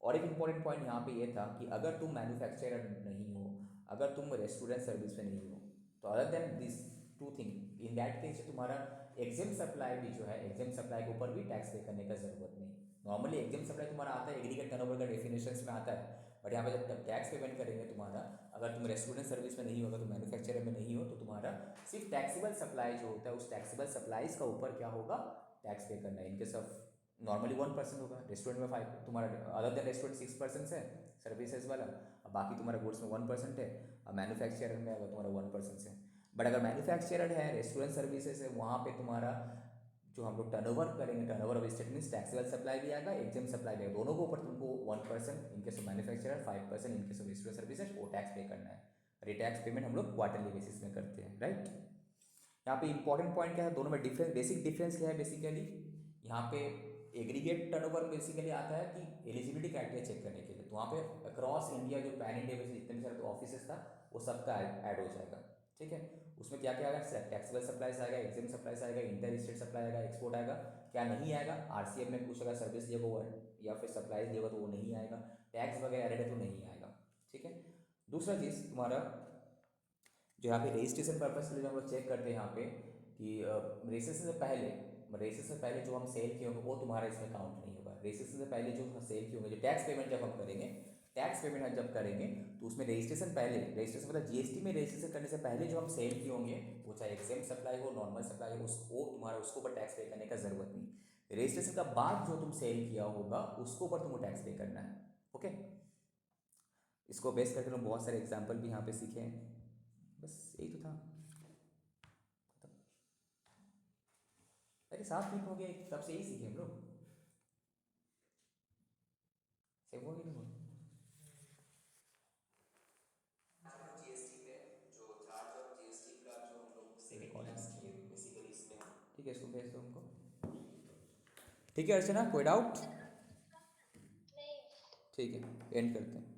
और एक इंपॉर्टेंट पॉइंट यहाँ पे ये था कि अगर तुम मैन्युफैक्चरर नहीं हो, अगर तुम रेस्टोरेंट सर्विस में नहीं हो, तो other than this two thing in that case तुम्हारा एग्जेम सप्लाई भी जो है, एग्जेम सप्लाई के ऊपर भी टैक्स पे करने का जरूरत नहीं। नॉर्मली एग्जेम सप्लाई तुम्हारा आता है एग्रीगेट टर्नओवर का डेफिनेशन में आता है, बट यहाँ पे जब टैक्स पेमेंट करेंगे तुम्हारा, अगर तुम रेस्टोरेंट सर्विस में नहीं होगा, तो मैन्युफैक्चरर में नहीं हो, तो तुम्हारा सिर्फ टैक्सेबल सप्लाई जो होता है उस टैक्सेबल सप्लाईज का ऊपर क्या होगा, टैक्स पे करना है। इनकेस ऑफ नॉर्मली 1% होगा, रेस्टोरेंट में 5 तुम्हारा, अदर देन रेस्टोरेंट 6% है सर्विसेज वाला, अब बाकी तुम्हारा गुड्स में 1% है, अब मैन्युफैक्चरर में अगर तुम्हारा 1% है। बट अगर मैन्युफैक्चरर है, रेस्टोरेंट सर्विसेज है, वहाँ पे तुम्हारा जो हम लोग टर्नओवर करेंगे, turnover of state means taxable supply भी आएगा, एग्जेम सप्लाई भी आएगा, दोनों के ऊपर तुमको 1% in case of manufacturer, 5% in case of restaurant services वो टैक्स पे करना है। और ये टैक्स पेमेंट हम लोग क्वार्टरली बेसिस में करते हैं, राइट। यहाँ पे इंपॉर्टेंट पॉइंट क्या है, दोनों में डिफरेंस, बेसिक डिफरेंस क्या है बेसिकली, यहाँ पे एग्रीगेट टर्नओवर बेसिकली आता है कि एलिजिबिलिटी क्राइटेरिया चेक करने के लिए, तो वहाँ पे अक्रॉस इंडिया जो पैन इंडिया में जितने भी सारे ऑफिस था वो सबका ऐड हो जाएगा, ठीक है। उसमें क्या क्या आएगा, टैक्सेबल सप्लाईज आएगा, एक्सएम सप्लाईज आएगा, इंटर स्टेट सप्लाई आएगा, एक्सपोर्ट आएगा। क्या नहीं आएगा, आरसीएम में कुछ अगर सर्विस लिया हुआ या फिर सप्लाईज लिया तो वो नहीं आएगा, टैक्स वगैरह एडेड है तो नहीं आएगा, ठीक है। दूसरा चीज़ तुम्हारा जो यहाँ पे रजिस्ट्रेशन पर्पज के लिए जो हम लोग चेक करते हैं यहाँ पे कि रजिस्ट्रेशन से पहले जो हम सेल किए होंगे वो तुम्हारा इसमें काउंट नहीं होगा। रजिस्ट्रेशन से पहले जो सेल किए होंगे, जो टैक्स पेमेंट जब हम करेंगे, टैक्स पेमेंट जब करेंगे तो उसमें रजिस्ट्रेशन पहले, रजिस्ट्रेशन मतलब जीएसटी में रजिस्ट्रेशन करने से पहले जो हम सेल किए होंगे, वो चाहे एक्सएम सप्लाई हो, नॉर्मल सप्लाई हो, उसको तुम्हारा उसको ऊपर टैक्स पे करने का जरूरत नहीं। रजिस्ट्रेशन का बाद जो तुम सेल किया होगा उसको ऊपर तुमको टैक्स पे करना है, ओके। इसको बेस करके हम बहुत सारे एग्जाम्पल भी यहाँ पे सीखे हैं, बस यही तो था। अरे 7 मिनट हो गए, तब से यही सीखे हम लोग, सेव हो गया नहीं हुआ। जीएसटी पे जो चार्ज ऑफ जीएसटी का जो हम लोग सेविंग क्लास किए बेसिकली इसमें, ठीक है, इसको भेज दो हमको। ठीक है अर्चना, कोई डाउट? नहीं। ठीक है, एंड करते हैं।